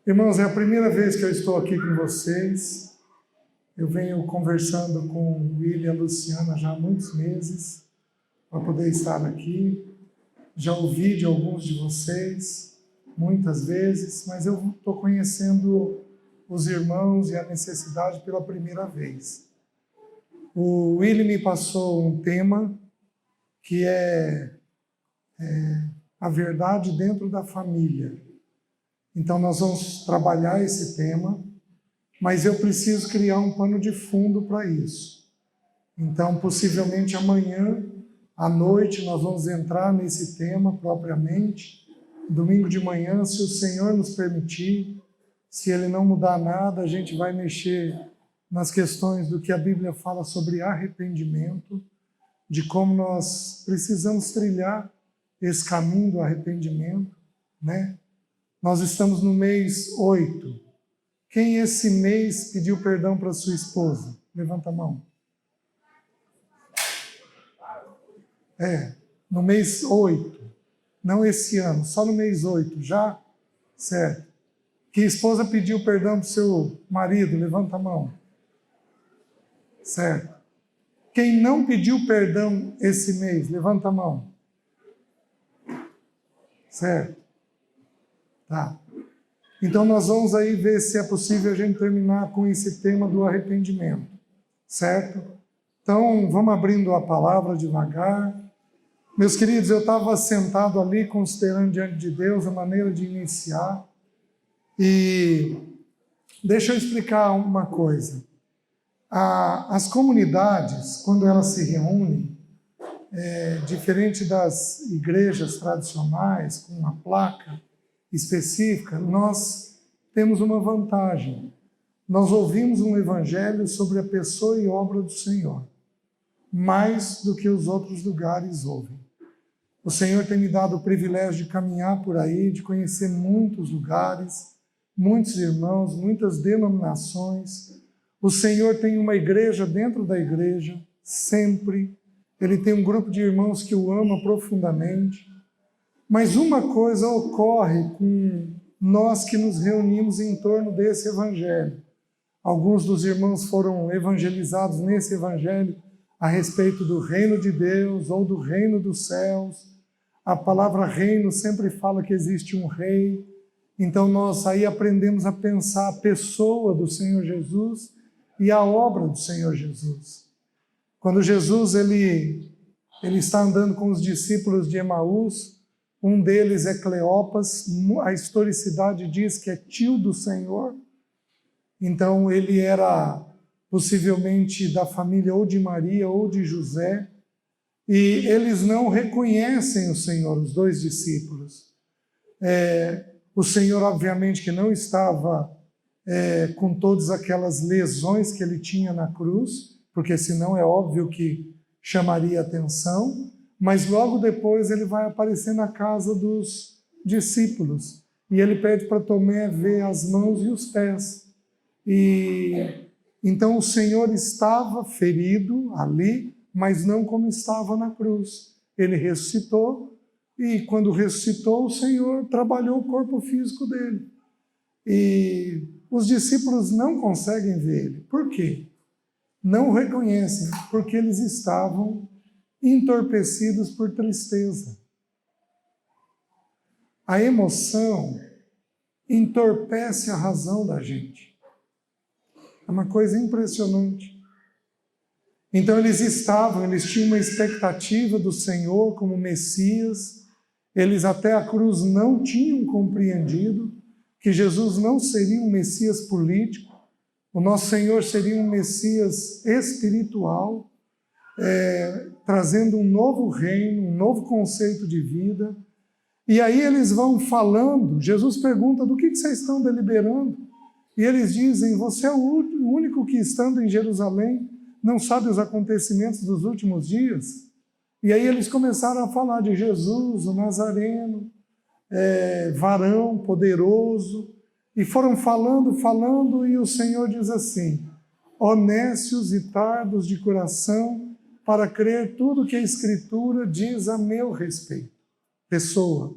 Irmãos, é a primeira vez que eu estou aqui com vocês. Eu venho conversando com o William e a Luciana já há muitos meses para poder estar aqui. Já ouvi de alguns de vocês muitas vezes, mas eu estou conhecendo os irmãos e a necessidade pela primeira vez. O William me passou um tema que é a verdade dentro da família. Então nós vamos trabalhar esse tema, mas eu preciso criar um pano de fundo para isso. Então, possivelmente amanhã à noite nós vamos entrar nesse tema propriamente. Domingo de manhã, se o Senhor nos permitir, se Ele não mudar nada, a gente vai mexer nas questões do que a Bíblia fala sobre arrependimento, de como nós precisamos trilhar esse caminho do arrependimento, né? Nós estamos no mês 8. Quem esse mês pediu perdão para sua esposa? Levanta a mão. No mês 8. Não esse ano, só no mês 8. Já? Certo. Que esposa pediu perdão para o seu marido? Levanta a mão. Certo. Quem não pediu perdão esse mês? Levanta a mão. Certo. Tá. Então nós vamos aí ver se é possível a gente terminar com esse tema do arrependimento. Certo? Então vamos abrindo a palavra devagar. Meus queridos, eu estava sentado ali considerando diante de Deus a maneira de iniciar. E deixa eu explicar uma coisa. As comunidades, quando elas se reúnem, diferente das igrejas tradicionais, com uma placa específica, nós temos uma vantagem. Nós ouvimos um evangelho sobre a pessoa e obra do Senhor, mais do que os outros lugares ouvem. O Senhor tem me dado o privilégio de caminhar por aí, de conhecer muitos lugares, muitos irmãos, muitas denominações. O Senhor tem uma igreja dentro da igreja, sempre. Ele tem um grupo de irmãos que o ama profundamente. Mas uma coisa ocorre com nós que nos reunimos em torno desse evangelho. Alguns dos irmãos foram evangelizados nesse evangelho a respeito do reino de Deus ou do reino dos céus. A palavra reino sempre fala que existe um rei. Então nós aí aprendemos a pensar a pessoa do Senhor Jesus e a obra do Senhor Jesus. Quando Jesus ele está andando com os discípulos de Emaús, um deles é Cleopas, a historicidade diz que é tio do Senhor. Então ele era possivelmente da família ou de Maria ou de José, e eles não reconhecem o Senhor, os dois discípulos. O Senhor, obviamente, que não estava com todas aquelas lesões que ele tinha na cruz, porque senão é óbvio que chamaria atenção, mas logo depois ele vai aparecer na casa dos discípulos, e ele pede para Tomé ver as mãos e os pés. E então o Senhor estava ferido ali, mas não como estava na cruz. Ele ressuscitou, e quando ressuscitou, o Senhor trabalhou o corpo físico dele. E os discípulos não conseguem ver ele. Por quê? Não o reconhecem, porque eles estavam entorpecidos por tristeza. A emoção entorpece a razão da gente. É uma coisa impressionante. Então eles tinham uma expectativa do Senhor como Messias. Eles até a cruz não tinham compreendido que Jesus não seria um Messias político. O nosso Senhor seria um Messias espiritual, trazendo um novo reino, um novo conceito de vida. E aí eles vão falando, Jesus pergunta, do que vocês estão deliberando? E eles dizem, você é o único que, estando em Jerusalém, não sabe os acontecimentos dos últimos dias? E aí eles começaram a falar de Jesus, o Nazareno, varão poderoso, e foram falando, e o Senhor diz assim, honestos e tardos de coração, para crer tudo que a Escritura diz a meu respeito. Pessoa.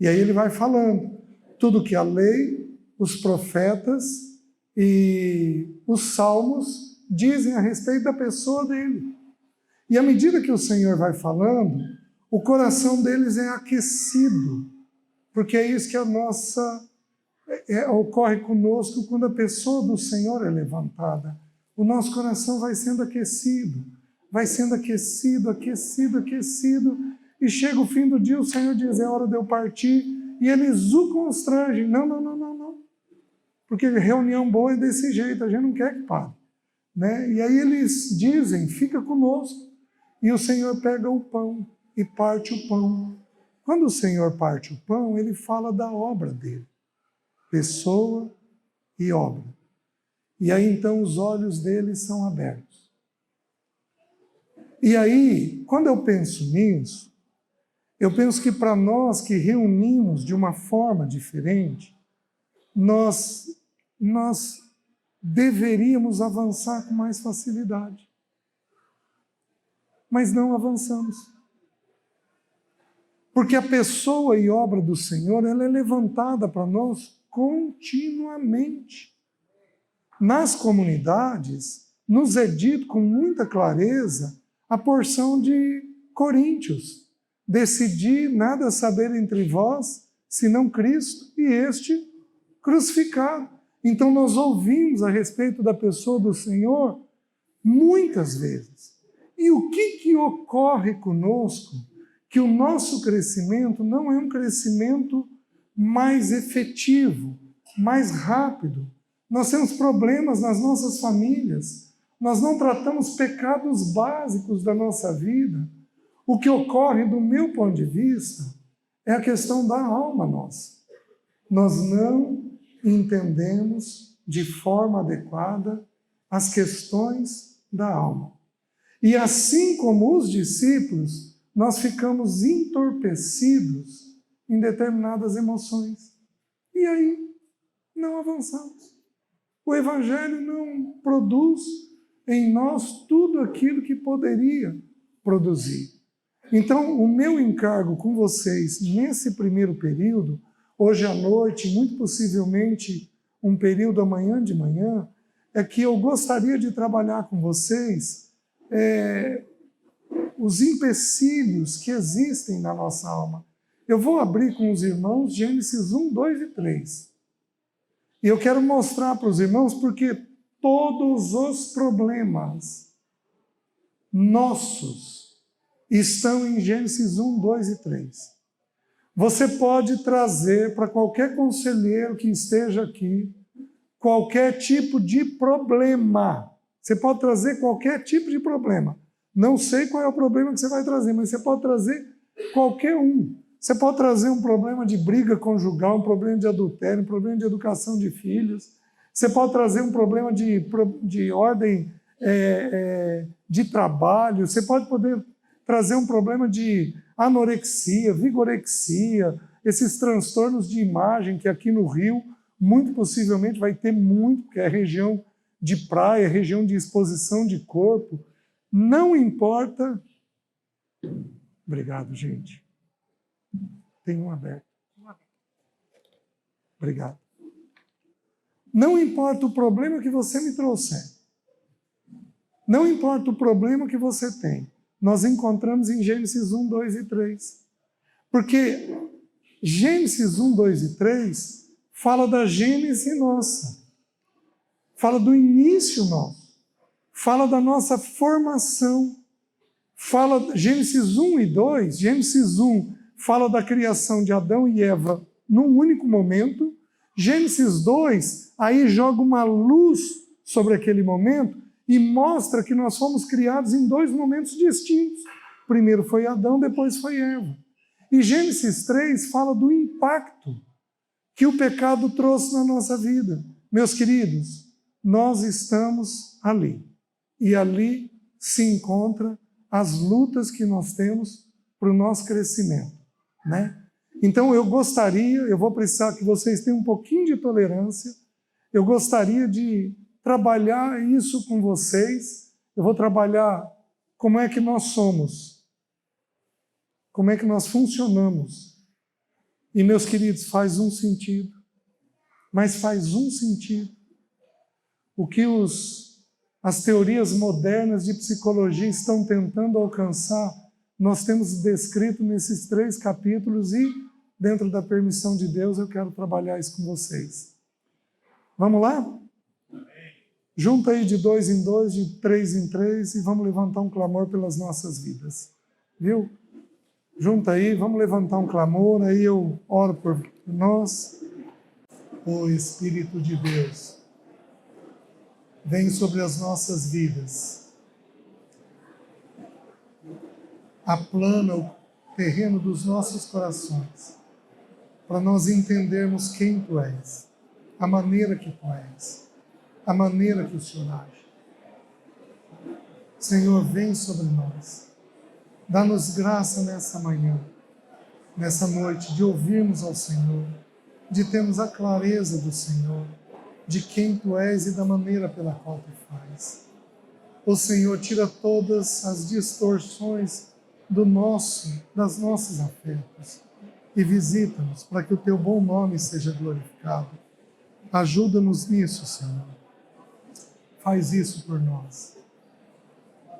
E aí ele vai falando. tudo que a lei, os profetas e os salmos dizem a respeito da pessoa dele. E à medida que o Senhor vai falando, o coração deles é aquecido, porque é isso que ocorre conosco quando a pessoa do Senhor é levantada. O nosso coração vai sendo aquecido, aquecido, e chega o fim do dia, o Senhor diz, é hora de eu partir, e eles o constrangem. Não. Porque reunião boa é desse jeito, a gente não quer que pare. Né? E aí eles dizem, fica conosco. E o Senhor pega o pão e parte o pão. Quando o Senhor parte o pão, ele fala da obra dele. Pessoa e obra. E aí então os olhos deles são abertos. E aí, quando eu penso nisso, eu penso que para nós que reunimos de uma forma diferente, nós deveríamos avançar com mais facilidade. Mas não avançamos. Porque a pessoa e obra do Senhor, ela é levantada para nós continuamente. Nas comunidades, nos é dito com muita clareza a porção de Coríntios. Decidi nada saber entre vós, senão Cristo e este crucificado. Então nós ouvimos a respeito da pessoa do Senhor muitas vezes. E o que ocorre conosco? Que o nosso crescimento não é um crescimento mais efetivo, mais rápido. Nós temos problemas nas nossas famílias. Nós não tratamos pecados básicos da nossa vida. O que ocorre, do meu ponto de vista, é a questão da alma nossa. Nós não entendemos de forma adequada as questões da alma. E assim como os discípulos, nós ficamos entorpecidos em determinadas emoções. E aí, não avançamos. O Evangelho não produz em nós tudo aquilo que poderia produzir. Então, o meu encargo com vocês nesse primeiro período, hoje à noite, muito possivelmente um período amanhã de manhã, é que eu gostaria de trabalhar com vocês os empecilhos que existem na nossa alma. Eu vou abrir com os irmãos Gênesis 1, 2 e 3. E eu quero mostrar para os irmãos porque todos os problemas nossos estão em Gênesis 1, 2 e 3. Você pode trazer para qualquer conselheiro que esteja aqui qualquer tipo de problema. Você pode trazer qualquer tipo de problema. Não sei qual é o problema que você vai trazer, mas você pode trazer qualquer um. Você pode trazer um problema de briga conjugal, um problema de adultério, um problema de educação de filhos. Você pode trazer um problema de ordem de trabalho. Você pode poder trazer um problema de anorexia, vigorexia, esses transtornos de imagem que aqui no Rio, muito possivelmente vai ter muito, porque é região de praia, região de exposição de corpo. Não importa... Obrigado, gente. Tem um aberto. Obrigado. Não importa o problema que você me trouxer. Não importa o problema que você tem. Nós encontramos em Gênesis 1, 2 e 3. Porque Gênesis 1, 2 e 3 fala da gênese nossa. Fala do início nosso. Fala da nossa formação. Fala Gênesis 1 e 2. Gênesis 1 fala da criação de Adão e Eva num único momento. Gênesis 2 aí joga uma luz sobre aquele momento e mostra que nós fomos criados em dois momentos distintos. Primeiro foi Adão, depois foi Eva. E Gênesis 3 fala do impacto que o pecado trouxe na nossa vida. Meus queridos, nós estamos ali. E ali se encontram as lutas que nós temos para o nosso crescimento, né? Então eu vou precisar que vocês tenham um pouquinho de tolerância, eu gostaria de trabalhar isso com vocês, eu vou trabalhar como é que nós somos, como é que nós funcionamos. E, meus queridos, faz um sentido, mas faz um sentido. O que as teorias modernas de psicologia estão tentando alcançar, nós temos descrito nesses 3 capítulos e, dentro da permissão de Deus, eu quero trabalhar isso com vocês. Vamos lá? Junta aí de 2 em 2, de 3 em 3 e vamos levantar um clamor pelas nossas vidas. Viu? Junta aí, vamos levantar um clamor, aí eu oro por nós. Ô Espírito de Deus, vem sobre as nossas vidas. Aplana o terreno dos nossos corações, para nós entendermos quem Tu és, a maneira que Tu és, a maneira que o Senhor age. Senhor, vem sobre nós. Dá-nos graça nessa manhã, nessa noite, de ouvirmos ao Senhor, de termos a clareza do Senhor, de quem Tu és e da maneira pela qual Tu faz. Ó Senhor, tira todas as distorções das nossos afetos e visita-nos para que o Teu bom nome seja glorificado. Ajuda-nos nisso, Senhor. Faz isso por nós.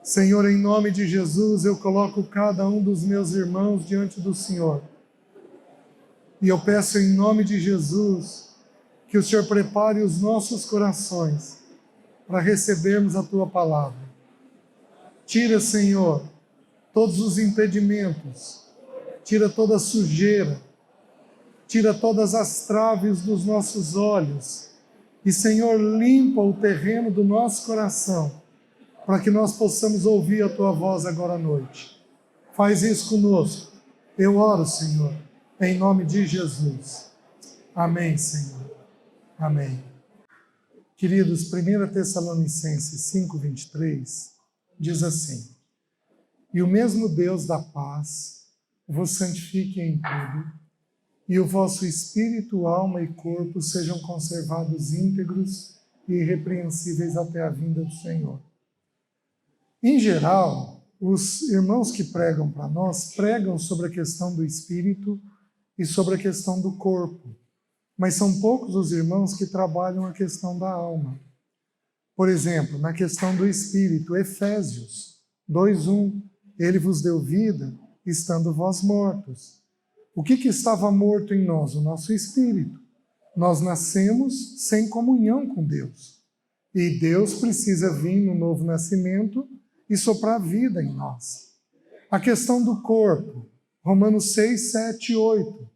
Senhor, em nome de Jesus, eu coloco cada um dos meus irmãos diante do Senhor. E eu peço em nome de Jesus que o Senhor prepare os nossos corações para recebermos a Tua palavra. Tira, Senhor, todos os impedimentos, tira toda a sujeira, tira todas as traves dos nossos olhos e, Senhor, limpa o terreno do nosso coração para que nós possamos ouvir a Tua voz agora à noite. Faz isso conosco. Eu oro, Senhor, em nome de Jesus. Amém, Senhor. Amém. Queridos, 1 Tessalonicenses 5:23 diz assim: E o mesmo Deus da paz vos santifique em tudo, e o vosso espírito, alma e corpo sejam conservados íntegros e irrepreensíveis até a vinda do Senhor. Em geral, os irmãos que pregam para nós pregam sobre a questão do espírito e sobre a questão do corpo, mas são poucos os irmãos que trabalham a questão da alma. Por exemplo, na questão do espírito, Efésios 2:1, Ele vos deu vida, estando vós mortos. O que estava morto em nós? O nosso espírito. Nós nascemos sem comunhão com Deus. E Deus precisa vir no novo nascimento e soprar vida em nós. A questão do corpo, Romanos 6, 7 e 8.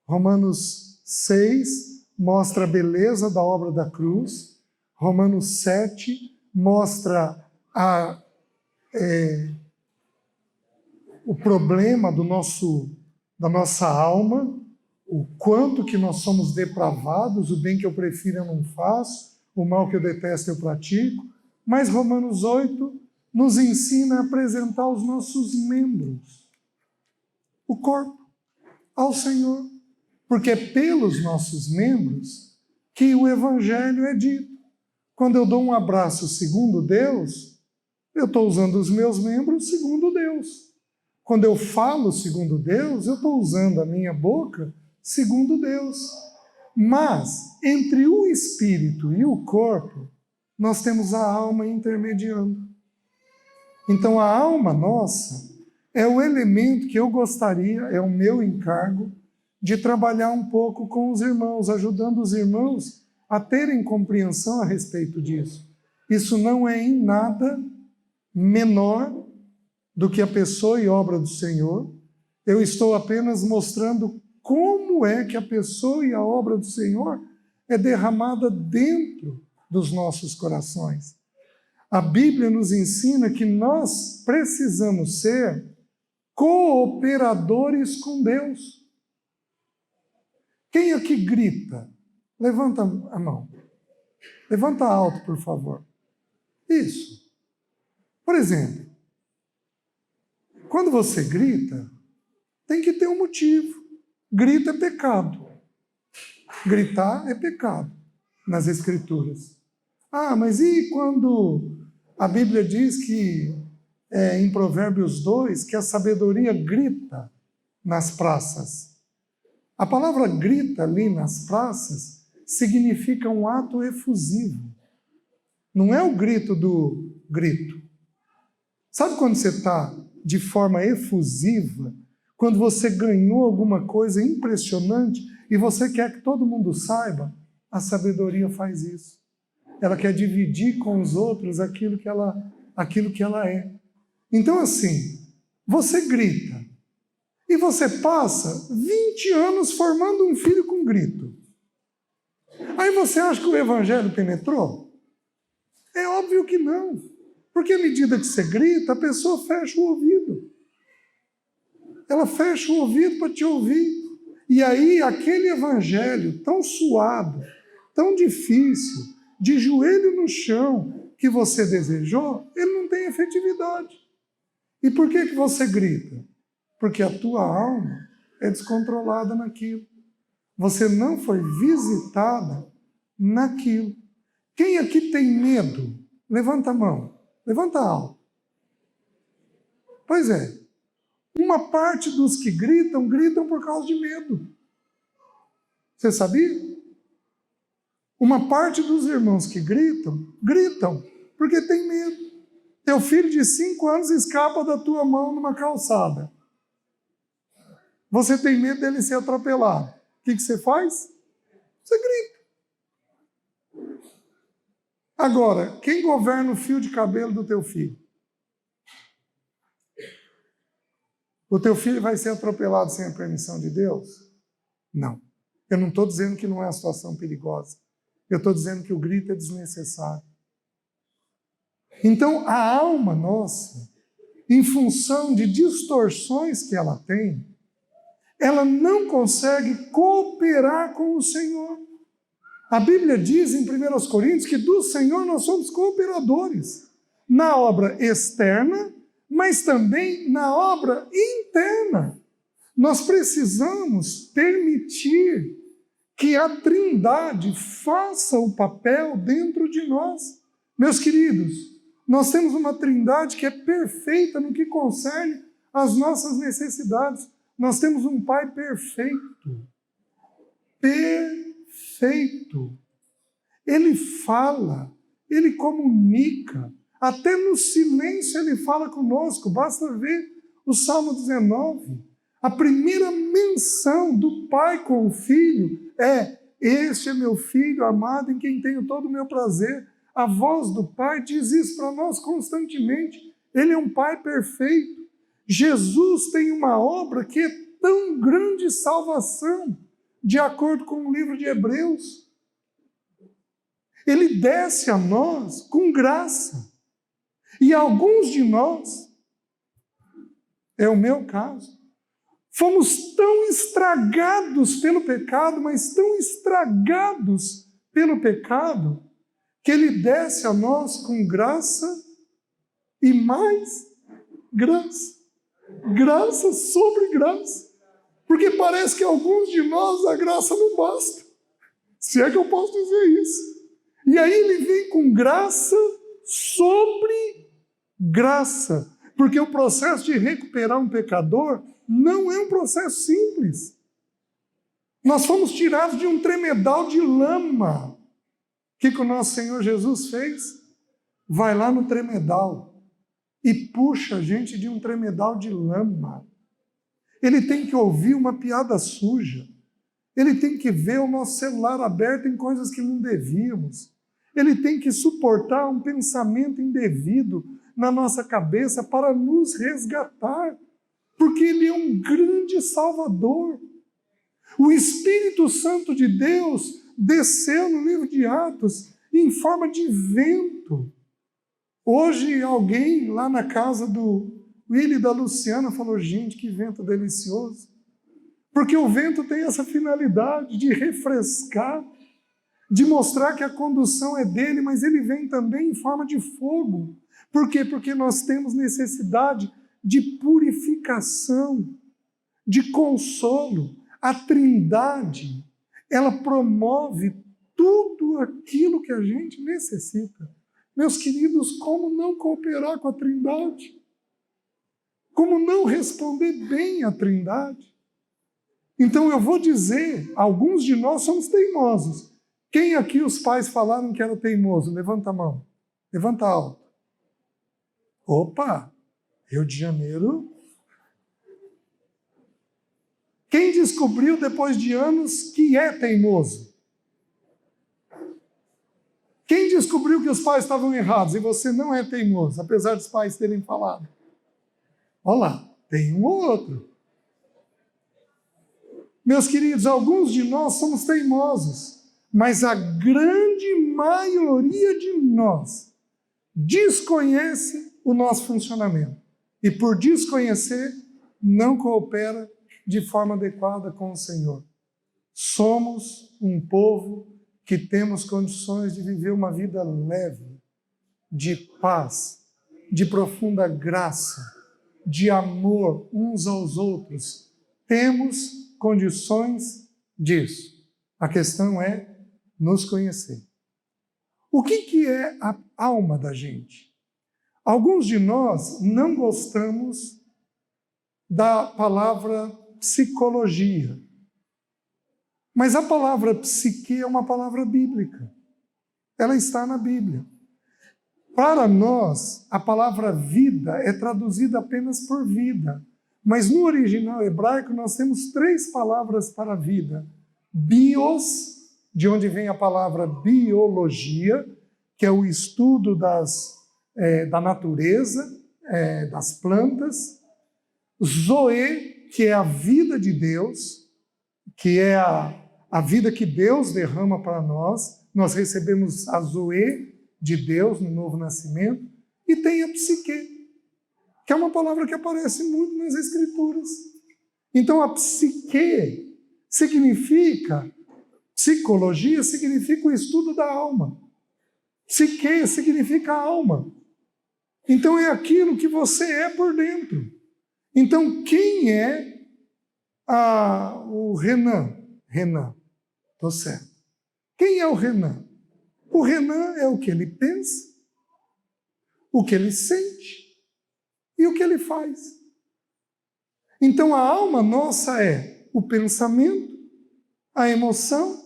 Romanos 6 mostra a beleza da obra da cruz. Romanos 7 mostra o problema da nossa alma, o quanto que nós somos depravados, o bem que eu prefiro eu não faço, o mal que eu detesto eu pratico. Mas Romanos 8 nos ensina a apresentar os nossos membros, o corpo, ao Senhor. Porque é pelos nossos membros que o Evangelho é dito. Quando eu dou um abraço segundo Deus, eu estou usando os meus membros segundo Deus. Quando eu falo segundo Deus, eu estou usando a minha boca segundo Deus. Mas, entre o espírito e o corpo, nós temos a alma intermediando. Então, a alma nossa é o elemento que eu gostaria, é o meu encargo, de trabalhar um pouco com os irmãos, ajudando os irmãos a terem compreensão a respeito disso. Isso não é em nada menor do que a pessoa e obra do Senhor. Eu estou apenas mostrando como é que a pessoa e a obra do Senhor é derramada dentro dos nossos corações. A Bíblia nos ensina que nós precisamos ser cooperadores com Deus. Quem aqui grita? Levanta a mão. Levanta alto, por favor. Isso. Por exemplo, quando você grita, tem que ter um motivo. Grito é pecado. Gritar é pecado nas Escrituras. Ah, mas e quando a Bíblia diz que, em Provérbios 2, que a sabedoria grita nas praças? A palavra grita ali nas praças significa um ato efusivo. Não é o grito do grito. Sabe quando você está de forma efusiva, quando você ganhou alguma coisa impressionante e você quer que todo mundo saiba? A sabedoria faz isso. Ela quer dividir com os outros aquilo que ela é. Então, assim, você grita e você passa 20 anos formando um filho com grito. Aí você acha que o evangelho penetrou? É óbvio que não. Porque à medida que você grita, a pessoa fecha o ouvido. Ela fecha o ouvido para te ouvir. E aí, aquele evangelho tão suado, tão difícil, de joelho no chão, que você desejou, ele não tem efetividade. E por que você grita? Porque a tua alma é descontrolada naquilo. Você não foi visitada naquilo. Quem aqui tem medo? Levanta a mão. Levanta alto. Pois é. Uma parte dos que gritam, gritam por causa de medo. Você sabia? Uma parte dos irmãos que gritam, gritam porque tem medo. Teu filho de 5 anos escapa da tua mão numa calçada. Você tem medo dele ser atropelado. O que você faz? Você grita. Agora, quem governa o fio de cabelo do teu filho? O teu filho vai ser atropelado sem a permissão de Deus? Não. Eu não estou dizendo que não é uma situação perigosa. Eu estou dizendo que o grito é desnecessário. Então, a alma nossa, em função de distorções que ela tem, ela não consegue cooperar com o Senhor. A Bíblia diz em 1 Coríntios que do Senhor nós somos cooperadores, na obra externa, mas também na obra interna. Nós precisamos permitir que a Trindade faça o papel dentro de nós. Meus queridos, nós temos uma Trindade que é perfeita no que concerne às nossas necessidades. Nós temos um Pai perfeito. Perfeito. Ele fala, ele comunica. Até no silêncio ele fala conosco. Basta ver o Salmo 19. A primeira menção do pai com o filho é: este é meu filho amado em quem tenho todo o meu prazer. A voz do pai diz isso para nós constantemente. Ele é um pai perfeito. Jesus tem uma obra que é tão grande salvação, de acordo com o livro de Hebreus. Ele desce a nós com graça. E alguns de nós, é o meu caso, fomos tão estragados pelo pecado, mas tão estragados pelo pecado, que ele desce a nós com graça e mais graça. Graça sobre graça. Porque parece que alguns de nós a graça não basta. Se é que eu posso dizer isso. E aí ele vem com graça sobre graça. Porque o processo de recuperar um pecador não é um processo simples. Nós fomos tirados de um tremedal de lama. O que o nosso Senhor Jesus fez? Vai lá no tremedal e puxa a gente de um tremedal de lama. Ele tem que ouvir uma piada suja. Ele tem que ver o nosso celular aberto em coisas que não devíamos. Ele tem que suportar um pensamento indevido na nossa cabeça para nos resgatar. Porque ele é um grande Salvador. O Espírito Santo de Deus desceu no livro de Atos em forma de vento. Hoje alguém lá na casa do Willy e da Luciana falou: gente, que vento delicioso. Porque o vento tem essa finalidade de refrescar, de mostrar que a condução é dele, mas ele vem também em forma de fogo. Por quê? Porque nós temos necessidade de purificação, de consolo. A Trindade, ela promove tudo aquilo que a gente necessita. Meus queridos, como não cooperar com a Trindade? Como não responder bem à Trindade? Então eu vou dizer, alguns de nós somos teimosos. Quem aqui os pais falaram que era teimoso? Levanta a mão. Levanta alto. Opa! Rio de Janeiro. Quem descobriu depois de anos que é teimoso? Quem descobriu que os pais estavam errados e você não é teimoso, apesar dos pais terem falado? Olha lá, tem um ou outro. Meus queridos, alguns de nós somos teimosos, mas a grande maioria de nós desconhece o nosso funcionamento. E por desconhecer, não coopera de forma adequada com o Senhor. Somos um povo que temos condições de viver uma vida leve, de paz, de profunda graça, de amor uns aos outros. Temos condições disso. A questão é nos conhecer. O que é a alma da gente? Alguns de nós não gostamos da palavra psicologia. Mas a palavra psique é uma palavra bíblica. Ela está na Bíblia. Para nós, a palavra vida é traduzida apenas por vida. Mas no original hebraico nós temos 3 palavras para vida. Bios, de onde vem a palavra biologia, que é o estudo da natureza, das plantas. Zoe, que é a vida de Deus, que é a vida que Deus derrama para nós. Nós recebemos a Zoe de Deus no novo nascimento. E tem a psique, que é uma palavra que aparece muito nas Escrituras. Então a psique significa, psicologia significa o estudo da alma. Psique significa alma. Então é aquilo que você é por dentro. Então quem é o Renan? Renan, estou certo. Quem é o Renan? O Renan é o que ele pensa, o que ele sente e o que ele faz. Então a alma nossa é o pensamento, a emoção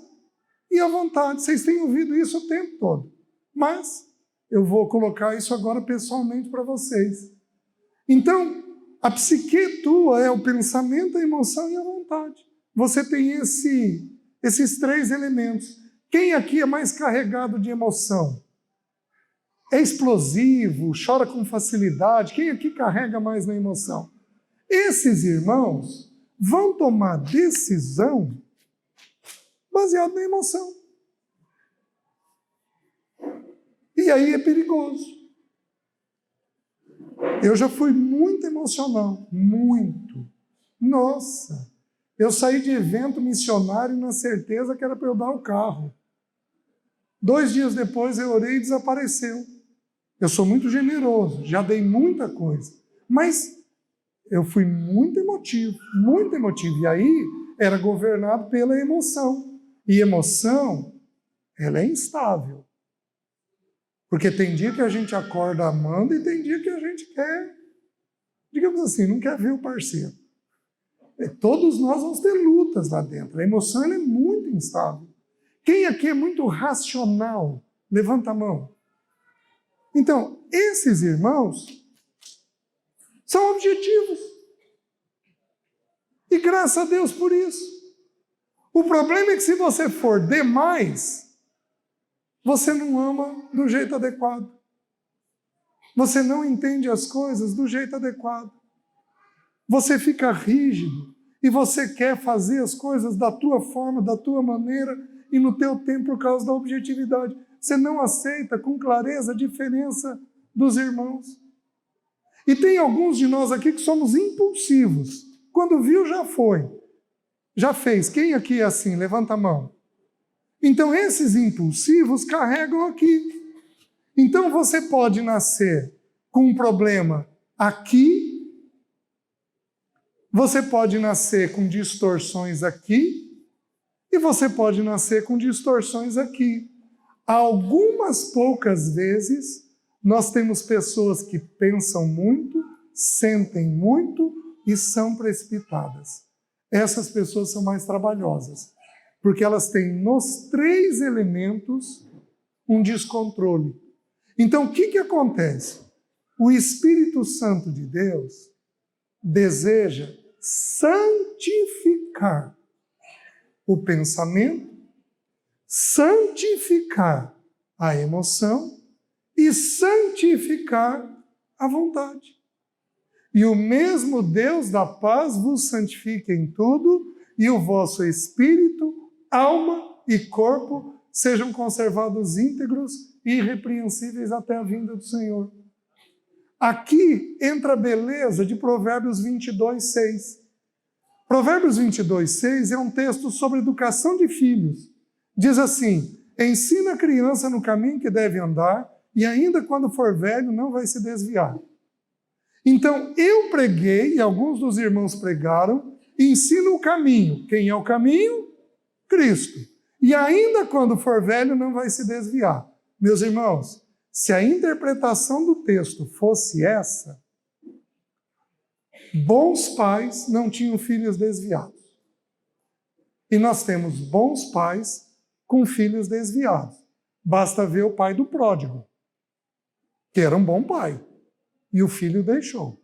e a vontade. Vocês têm ouvido isso o tempo todo. Mas eu vou colocar isso agora pessoalmente para vocês. Então, a psique tua é o pensamento, a emoção e a vontade. Você tem esses 3 elementos. Quem aqui é mais carregado de emoção? É explosivo, chora com facilidade? Quem aqui carrega mais na emoção? Esses irmãos vão tomar decisão baseado na emoção. E aí é perigoso. Eu já fui muito emocional, muito. Nossa, eu saí de evento missionário na certeza que era para eu dar o carro. 2 dias depois eu orei e desapareceu. Eu sou muito generoso, já dei muita coisa. Mas eu fui muito emotivo, muito emotivo. E aí era governado pela emoção. E emoção, ela é instável. Porque tem dia que a gente acorda amando e tem dia que a gente quer, digamos assim, não quer ver o parceiro. Todos nós vamos ter lutas lá dentro. A emoção ela é muito instável. Quem aqui é muito racional? Levanta a mão. Então, esses irmãos são objetivos. E graças a Deus por isso. O problema é que se você for demais, você não ama do jeito adequado. Você não entende as coisas do jeito adequado. Você fica rígido e você quer fazer as coisas da tua forma, da tua maneira e no teu tempo por causa da objetividade. Você não aceita com clareza a diferença dos irmãos. E tem alguns de nós aqui que somos impulsivos. Quando viu, já foi. Já fez. Quem aqui é assim? Levanta a mão. Então, esses impulsivos carregam aqui. Então, você pode nascer com um problema aqui, você pode nascer com distorções aqui, e você pode nascer com distorções aqui. Algumas poucas vezes, nós temos pessoas que pensam muito, sentem muito e são precipitadas. essas pessoas são mais trabalhosas, porque elas têm nos 3 elementos um descontrole. Então, o que acontece? O Espírito Santo de Deus deseja santificar o pensamento, santificar a emoção e santificar a vontade. E o mesmo Deus da paz vos santifique em tudo, e o vosso espírito, alma e corpo sejam conservados íntegros e irrepreensíveis até a vinda do Senhor. Aqui entra a beleza de Provérbios 22:6. Provérbios 22:6 é um texto sobre educação de filhos. Diz assim: ensina a criança no caminho que deve andar, e ainda quando for velho não vai se desviar. Então, eu preguei, e alguns dos irmãos pregaram, ensina o caminho. Quem é o caminho? Cristo. E ainda quando for velho não vai se desviar. Meus irmãos, se a interpretação do texto fosse essa, bons pais não tinham filhos desviados. E nós temos bons pais com filhos desviados. Basta ver o pai do pródigo, que era um bom pai, e o filho deixou.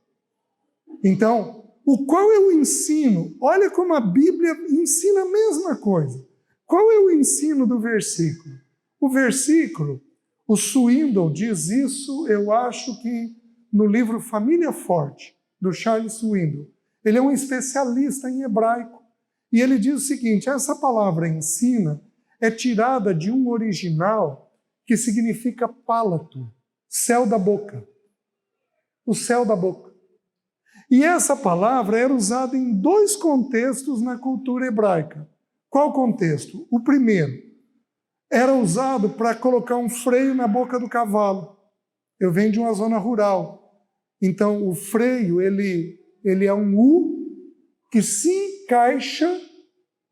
Então, qual é o ensino? Olha como a Bíblia ensina a mesma coisa. Qual é o ensino do versículo? O versículo, o Swindoll diz isso, eu acho que no livro Família Forte, do Charles Swindoll. Ele é um especialista em hebraico. E ele diz o seguinte: essa palavra ensina é tirada de um original que significa palato, céu da boca. O céu da boca. E essa palavra era usada em 2 contextos na cultura hebraica. Qual contexto? O primeiro, era usado para colocar um freio na boca do cavalo. Eu venho de uma zona rural. Então, o freio, ele é um U que se encaixa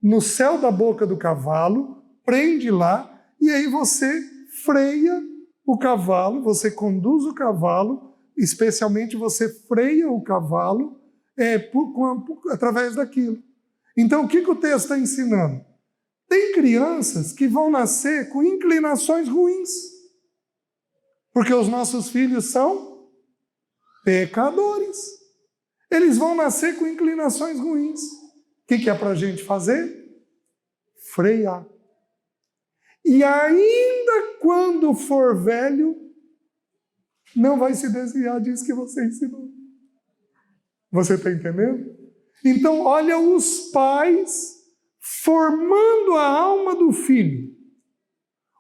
no céu da boca do cavalo, prende lá, e aí você freia o cavalo, você conduz o cavalo, especialmente você freia o cavalo através daquilo. Então, o que o texto está ensinando? Tem crianças que vão nascer com inclinações ruins, porque os nossos filhos são pecadores. Eles vão nascer com inclinações ruins. O que é para a gente fazer? Frear. E ainda quando for velho, não vai se desviar disso que você ensinou. Você está entendendo? Então, olha os pais formando a alma do filho.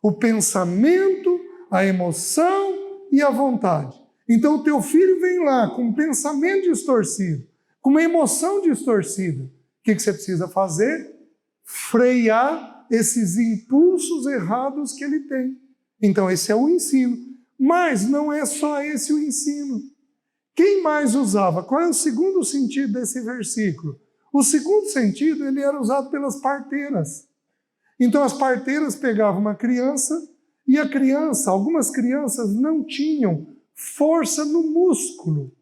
O pensamento, a emoção e a vontade. Então, o teu filho vem lá com um pensamento distorcido, com uma emoção distorcida. O que você precisa fazer? Frear esses impulsos errados que ele tem. Então, esse é o ensino. Mas não é só esse o ensino. Quem mais usava? Qual é o segundo sentido desse versículo? O segundo sentido, ele era usado pelas parteiras. Então, as parteiras pegavam uma criança e a criança, algumas crianças não tinham força no músculo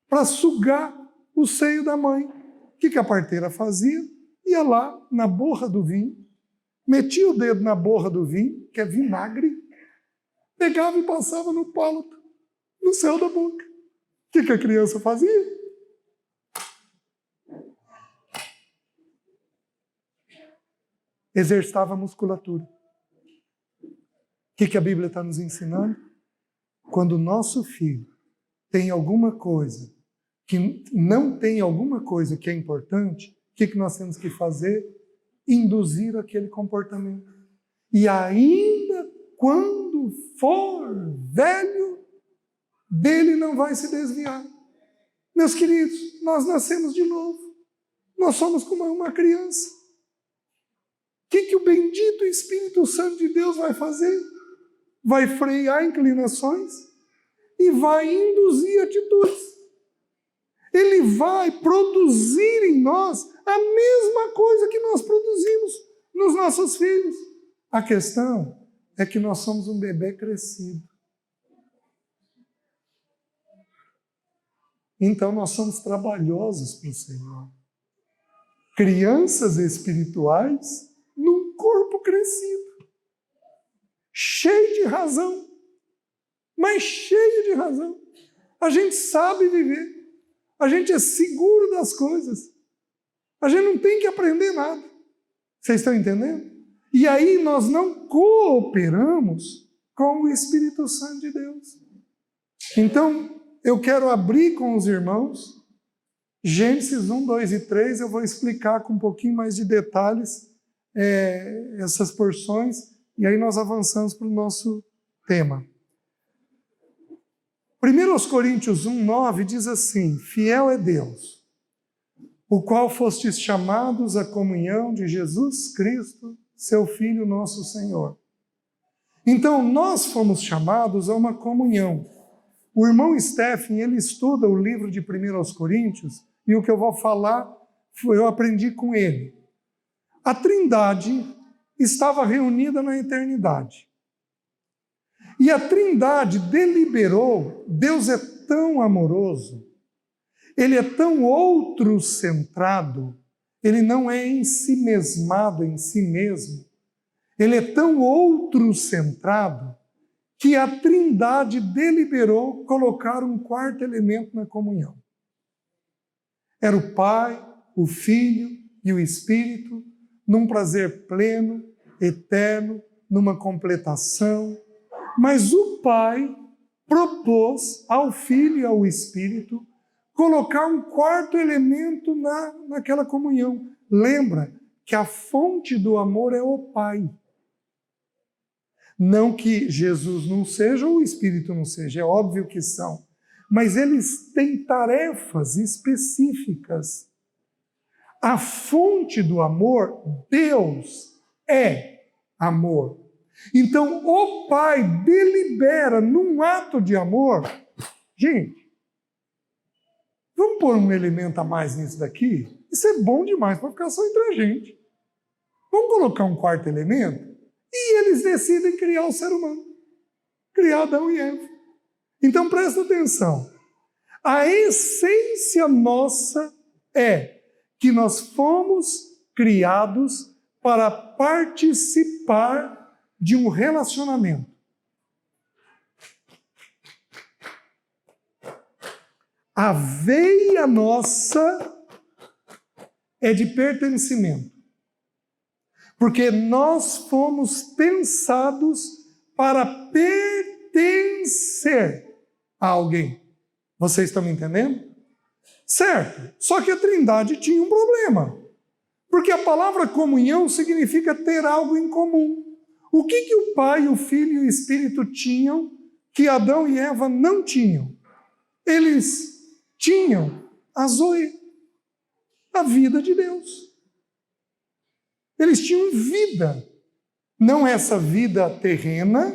para sugar o seio da mãe. O que a parteira fazia? Ia lá na borra do vinho, metia o dedo na borra do vinho, que é vinagre, pegava e passava no palato, no céu da boca. O que a criança fazia? Exercitava a musculatura. O que a Bíblia está nos ensinando? Quando o nosso filho tem alguma coisa, que não tem alguma coisa que é importante, o que nós temos que fazer? Induzir aquele comportamento. E ainda quando for velho, dele não vai se desviar. Meus queridos, nós nascemos de novo. Nós somos como uma criança. O que o bendito Espírito Santo de Deus vai fazer? Vai frear inclinações e vai induzir atitudes. Ele vai produzir em nós a mesma coisa que nós produzimos nos nossos filhos. A questão é que nós somos um bebê crescido. Então nós somos trabalhosos para o Senhor. crianças espirituais num corpo crescido, cheio de razão, mas cheio de razão. A gente sabe viver, a gente é seguro das coisas, a gente não tem que aprender nada. Vocês estão entendendo? E aí nós não cooperamos com o Espírito Santo de Deus. Então, eu quero abrir com os irmãos Gênesis 1, 2 e 3, eu vou explicar com um pouquinho mais de detalhes essas porções, e aí nós avançamos para o nosso tema. 1 Coríntios 1, 9 diz assim: fiel é Deus, o qual fostes chamados à comunhão de Jesus Cristo, seu Filho, nosso Senhor. Então, nós fomos chamados a uma comunhão. O irmão Stephen, ele estuda o livro de 1 Coríntios, e o que eu vou falar, eu aprendi com ele. A Trindade estava reunida na eternidade. E a Trindade deliberou, Deus é tão amoroso, Ele é tão outro-centrado, Ele não é ensimesmado em si mesmo, Ele é tão outro-centrado, que a Trindade deliberou colocar um quarto elemento na comunhão. Era o Pai, o Filho e o Espírito, num prazer pleno, eterno, numa completação. Mas o Pai propôs ao Filho e ao Espírito colocar um quarto elemento naquela comunhão. Lembra que a fonte do amor é o Pai. Não que Jesus não seja ou o Espírito não seja, é óbvio que são. Mas eles têm tarefas específicas. A fonte do amor, Deus, é amor. Então, o Pai delibera num ato de amor. Gente, vamos pôr um elemento a mais nisso daqui? Isso é bom demais para ficar só entre a gente. Vamos colocar um quarto elemento? E eles decidem criar o ser humano. Criar Adão e Eva. Então, presta atenção. A essência nossa é que nós fomos criados para participar de um relacionamento. A veia nossa é de pertencimento. Porque nós fomos pensados para pertencer a alguém. Vocês estão me entendendo? Certo. Só que a Trindade tinha um problema. Porque a palavra comunhão significa ter algo em comum. O que o Pai, o Filho e o Espírito tinham que Adão e Eva não tinham? Eles tinham a Zoe, a vida de Deus. Eles tinham vida. Não essa vida terrena,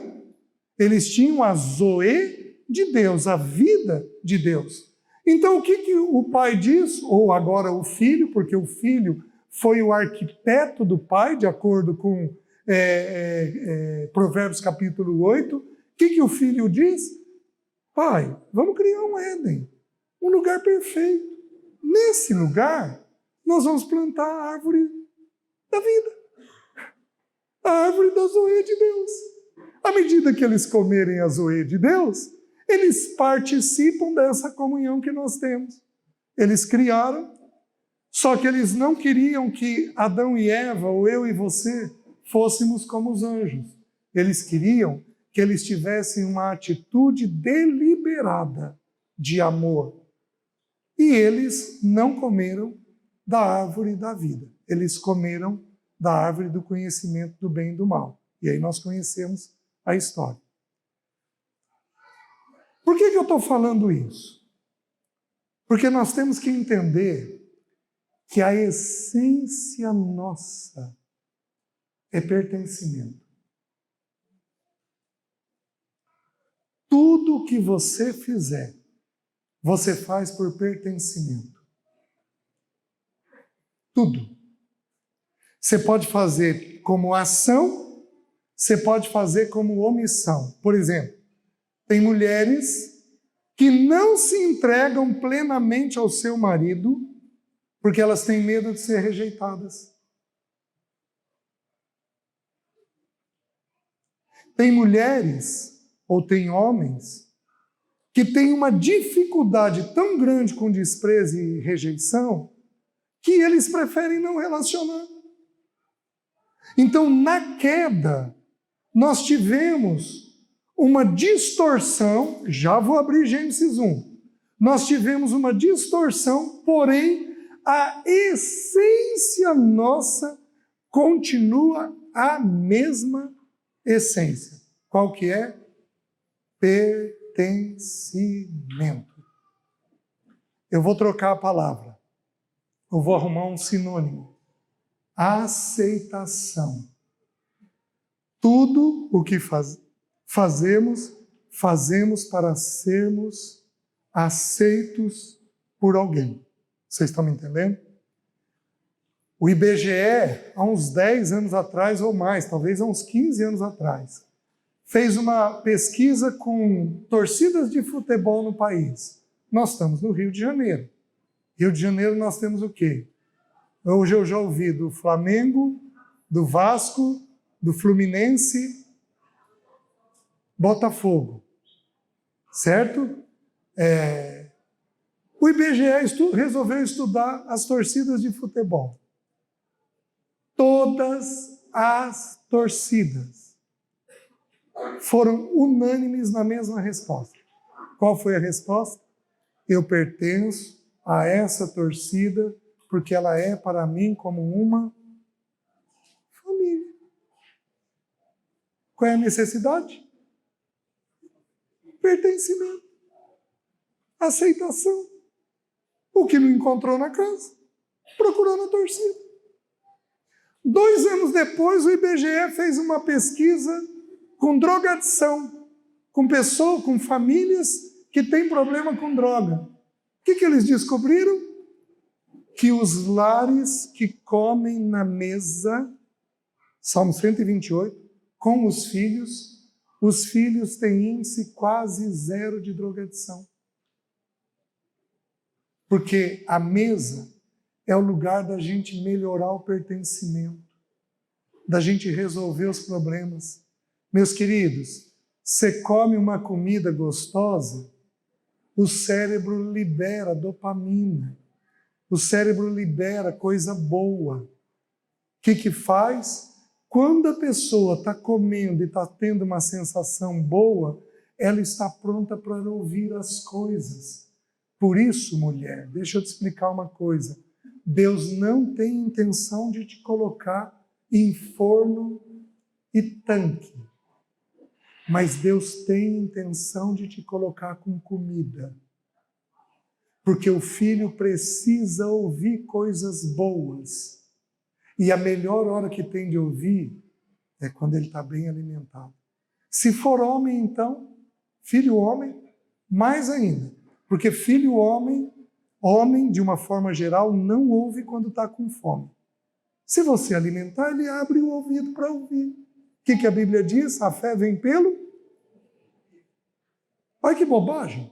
eles tinham a Zoe de Deus, a vida de Deus. Então o que o Pai diz, ou agora o Filho, porque o Filho foi o arquiteto do Pai, de acordo com Provérbios capítulo 8, o que o Filho diz? Pai, vamos criar um Éden, um lugar perfeito. Nesse lugar, nós vamos plantar a árvore da vida, a árvore da Zoe de Deus. À medida que eles comerem a Zoe de Deus, eles participam dessa comunhão que nós temos. Eles criaram, só que eles não queriam que Adão e Eva, ou eu e você, fôssemos como os anjos. Eles queriam que eles tivessem uma atitude deliberada de amor. E eles não comeram da árvore da vida. Eles comeram da árvore do conhecimento do bem e do mal. E aí nós conhecemos a história. Por que eu estou falando isso? Porque nós temos que entender que a essência nossa é pertencimento. Tudo que você fizer, você faz por pertencimento. Tudo. Você pode fazer como ação, você pode fazer como omissão. Por exemplo, tem mulheres que não se entregam plenamente ao seu marido Porque elas têm medo de ser rejeitadas. Tem mulheres, ou tem homens, que têm uma dificuldade tão grande com desprezo e rejeição, que eles preferem não relacionar. Então, na queda, nós tivemos uma distorção, já vou abrir Gênesis 1, nós tivemos uma distorção, porém, a essência nossa continua a mesma essência. Qual que é? Pertencimento. Eu vou trocar a palavra. Eu vou arrumar um sinônimo. Aceitação. Tudo o que fazemos para sermos aceitos por alguém. Vocês estão me entendendo? O IBGE, há uns 10 anos atrás ou mais, talvez há uns 15 anos atrás, fez uma pesquisa com torcidas de futebol no país. Nós estamos no Rio de Janeiro. Rio de Janeiro nós temos o quê? Hoje eu já ouvi do Flamengo, do Vasco, do Fluminense, Botafogo. Certo? O IBGE resolveu estudar as torcidas de futebol. Todas as torcidas foram unânimes na mesma resposta. Qual foi a resposta? Eu pertenço a essa torcida porque ela é para mim como uma família. Qual é a necessidade? Pertencimento. Aceitação. O que não encontrou na casa, procurou na torcida. 2 anos depois, o IBGE fez uma pesquisa com drogadição, com pessoas, com famílias que têm problema com droga. O que eles descobriram? Que os lares que comem na mesa, Salmo 128, com os filhos têm índice quase 0 de drogadição. Porque a mesa é o lugar da gente melhorar o pertencimento, da gente resolver os problemas. Meus queridos, você come uma comida gostosa, o cérebro libera dopamina, o cérebro libera coisa boa. O que faz? Quando a pessoa está comendo e está tendo uma sensação boa, ela está pronta para ouvir as coisas. Por isso, mulher, deixa eu te explicar uma coisa. Deus não tem intenção de te colocar em forno e tanque. Mas Deus tem intenção de te colocar com comida. Porque o filho precisa ouvir coisas boas. E a melhor hora que tem de ouvir é quando ele está bem alimentado. Se for homem, então, filho homem, mais ainda. Porque filho homem, de uma forma geral, não ouve quando está com fome. Se você alimentar, ele abre o ouvido para ouvir. O que a Bíblia diz? A fé vem pelo... Olha que bobagem.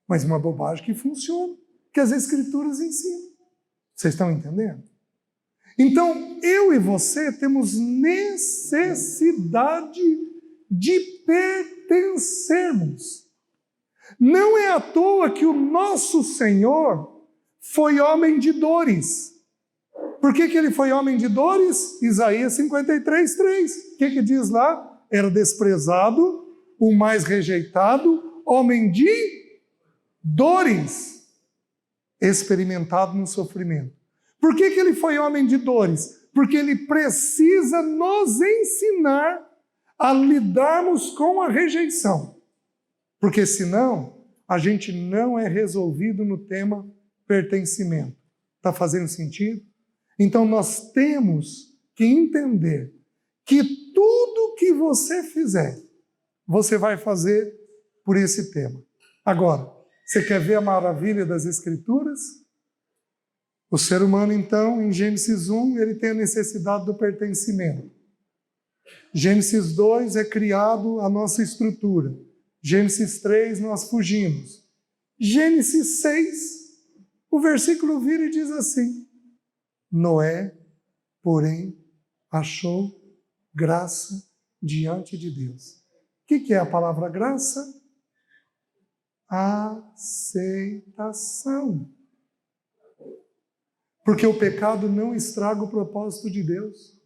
Mas uma bobagem que funciona, que as Escrituras ensinam. Vocês estão entendendo? Então, eu e você temos necessidade de pertencermos. Não é à toa que o nosso Senhor foi homem de dores. Por que ele foi homem de dores? Isaías 53:3. O que diz lá? Era desprezado, o mais rejeitado, homem de dores, experimentado no sofrimento. Por que ele foi homem de dores? Porque ele precisa nos ensinar a lidarmos com a rejeição. Porque senão, a gente não é resolvido no tema pertencimento. Está fazendo sentido? Então nós temos que entender que tudo que você fizer, você vai fazer por esse tema. Agora, você quer ver a maravilha das Escrituras? O ser humano, então, em Gênesis 1, ele tem a necessidade do pertencimento. Gênesis 2 é criado a nossa estrutura. Gênesis 3, nós fugimos. Gênesis 6, O versículo vira e diz assim: Noé, porém, achou graça diante de Deus. O que é a palavra graça? Aceitação. Porque o pecado não estraga o propósito de Deus.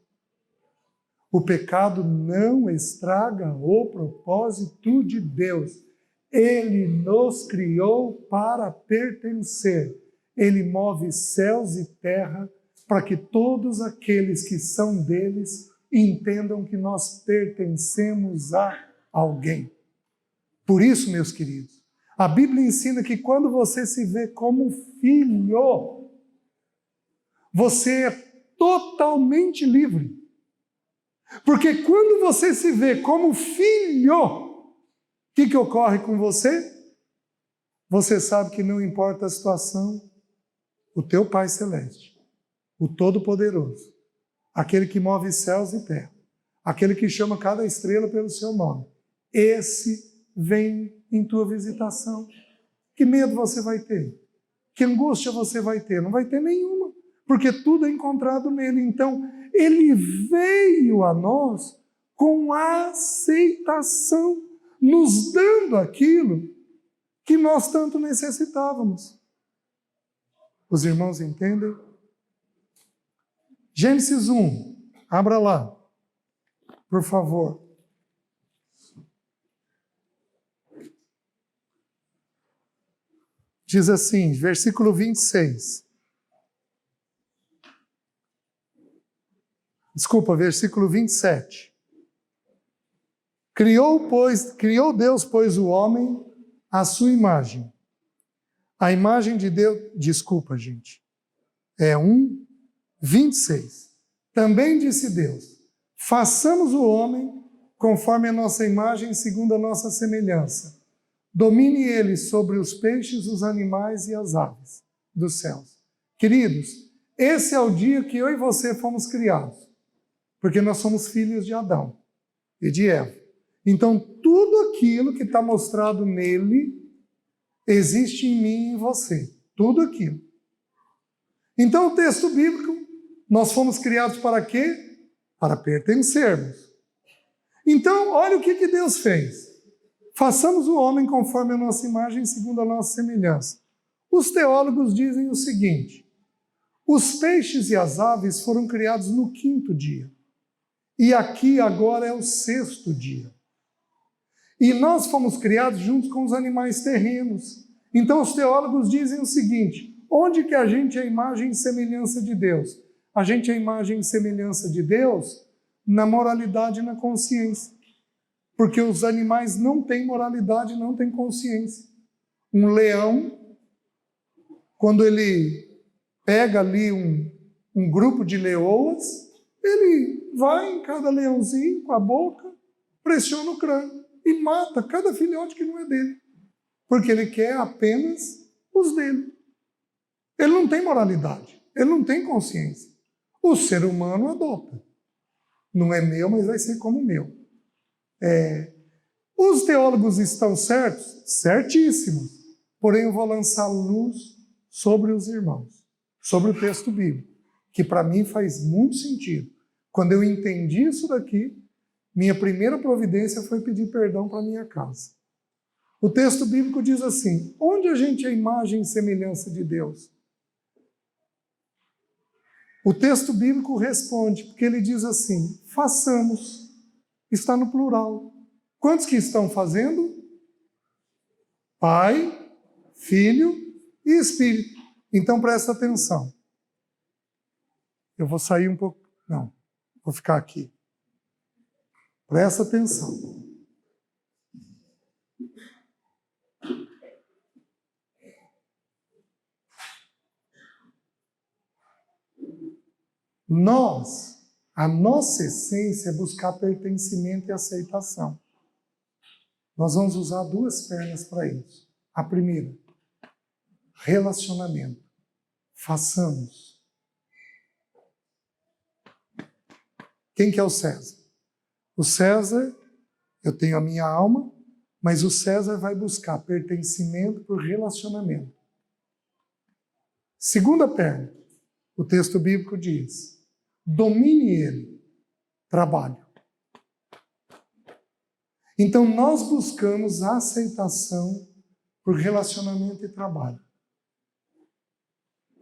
O pecado não estraga o propósito de Deus. Ele nos criou para pertencer. Ele move céus e terra para que todos aqueles que são deles entendam que nós pertencemos a alguém. Por isso, meus queridos, a Bíblia ensina que quando você se vê como filho, você é totalmente livre. Porque quando você se vê como filho, o que ocorre com você? Você sabe que não importa a situação, o teu Pai Celeste, o Todo-Poderoso, aquele que move céus e terra, aquele que chama cada estrela pelo seu nome, esse vem em tua visitação. Que medo você vai ter? Que angústia você vai ter? Não vai ter nenhuma, porque tudo é encontrado nele. Então, ele veio a nós com aceitação, nos dando aquilo que nós tanto necessitávamos. Os irmãos entendem? Gênesis 1, abra lá, por favor. Diz assim, versículo 26. Desculpa, versículo 27. Criou Deus, pois, o homem à sua imagem. A imagem de Deus... Desculpa, gente. 26. Também disse Deus, façamos o homem conforme a nossa imagem, segundo a nossa semelhança. Domine ele sobre os peixes, os animais e as aves dos céus. Queridos, esse é o dia que eu e você fomos criados. Porque nós somos filhos de Adão e de Eva. Então, tudo aquilo que está mostrado nele existe em mim e em você. Tudo aquilo. Então, o texto bíblico, nós fomos criados para quê? Para pertencermos. Então, olha o que Deus fez. Façamos o homem conforme a nossa imagem, segundo a nossa semelhança. Os teólogos dizem o seguinte: os peixes e as aves foram criados no 5º dia. E aqui agora é o 6º dia. E nós fomos criados juntos com os animais terrenos. Então os teólogos dizem o seguinte: onde que a gente é a imagem e semelhança de Deus? A gente é a imagem e semelhança de Deus na moralidade e na consciência. Porque os animais não têm moralidade, não têm consciência. Um leão, quando ele pega ali um grupo de leoas, ele vai em cada leãozinho com a boca, pressiona o crânio e mata cada filhote que não é dele. Porque ele quer apenas os dele. Ele não tem moralidade, ele não tem consciência. O ser humano adota. Não é meu, mas vai ser como meu. Os teólogos estão certos? Certíssimos. Porém, eu vou lançar luz sobre os irmãos, sobre o texto bíblico, que para mim faz muito sentido. Quando eu entendi isso daqui, minha primeira providência foi pedir perdão para minha casa. O texto bíblico diz assim: onde a gente é a imagem e semelhança de Deus? O texto bíblico responde, porque ele diz assim: façamos. Está no plural. Quantos que estão fazendo? Pai, Filho e Espírito. Então presta atenção. Eu vou sair um pouco... Não, vou ficar aqui. Presta atenção. A nossa essência é buscar pertencimento e aceitação. Nós vamos usar 2 pernas para isso. A primeira, relacionamento. Façamos. Quem que é o César? O César, eu tenho a minha alma, mas o César vai buscar pertencimento por relacionamento. Segunda perna, o texto bíblico diz: domine ele, trabalho. Então nós buscamos a aceitação por relacionamento e trabalho.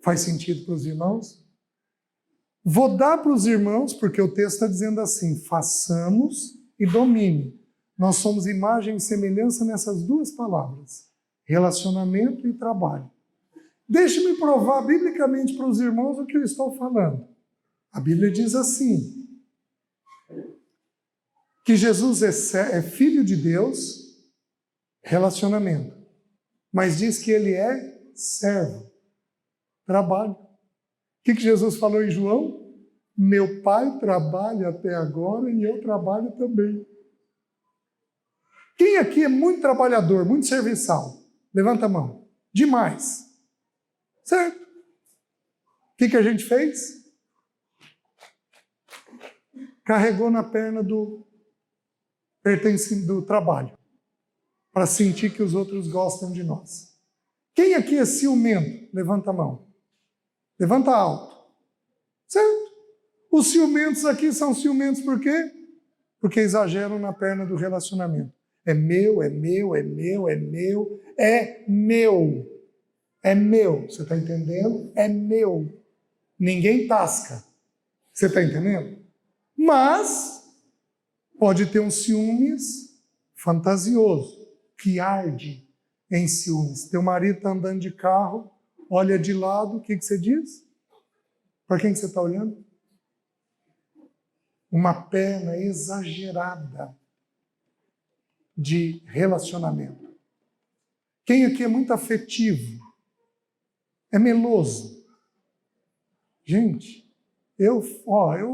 Faz sentido para os irmãos? Vou dar para os irmãos, porque o texto está dizendo assim: façamos e domine. Nós somos imagem e semelhança nessas duas palavras, relacionamento e trabalho. Deixe-me provar biblicamente para os irmãos o que eu estou falando. A Bíblia diz assim, que Jesus é filho de Deus, relacionamento. Mas diz que ele é servo, trabalho. O que Jesus falou em João? Meu Pai trabalha até agora e eu trabalho também. Quem aqui é muito trabalhador, muito serviçal? Levanta a mão. Demais. Certo? O que a gente fez? Carregou na perna do trabalho, para sentir que os outros gostam de nós. Quem aqui é ciumento? Levanta a mão. Levanta alto. Certo? Os ciumentos aqui são ciumentos por quê? Porque exageram na perna do relacionamento. É meu, é meu, é meu, é meu, é meu. É meu. Você está entendendo? É meu. Ninguém tasca. Você está entendendo? Mas pode ter um ciúmes fantasioso, que arde em ciúmes. Teu marido está andando de carro, olha de lado, o que você diz? Para quem que você está olhando? Uma perna exagerada de relacionamento. Quem aqui é muito afetivo? É meloso? Gente, eu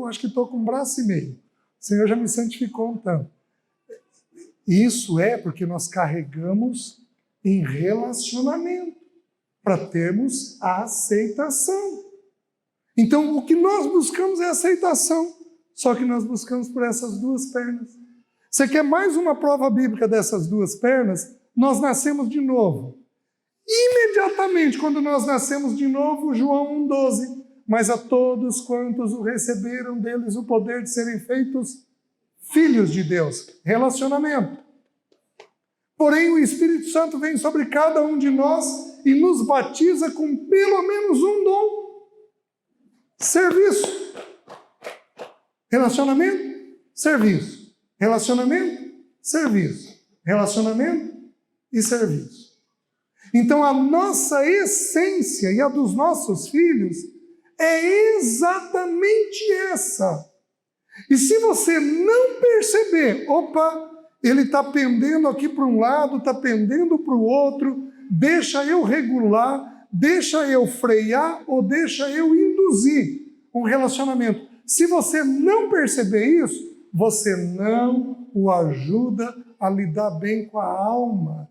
acho que estou com um braço e meio. O Senhor já me santificou um tanto. Isso é porque nós carregamos em relacionamento para termos a aceitação. Então, o que nós buscamos é aceitação, só que nós buscamos por essas duas pernas. Você quer mais uma prova bíblica dessas duas pernas? Nós nascemos de novo. Imediatamente, quando nós nascemos de novo, João 1,12, mas a todos quantos o receberam deles o poder de serem feitos filhos de Deus. Relacionamento. Porém, o Espírito Santo vem sobre cada um de nós e nos batiza com pelo menos um dom. Serviço. Relacionamento, serviço. Relacionamento, serviço. Relacionamento e serviço. Então, a nossa essência e a dos nossos filhos é exatamente essa. E se você não perceber, ele está pendendo aqui para um lado, está pendendo para o outro, deixa eu regular, deixa eu frear ou deixa eu induzir um relacionamento. Se você não perceber isso, você não o ajuda a lidar bem com a alma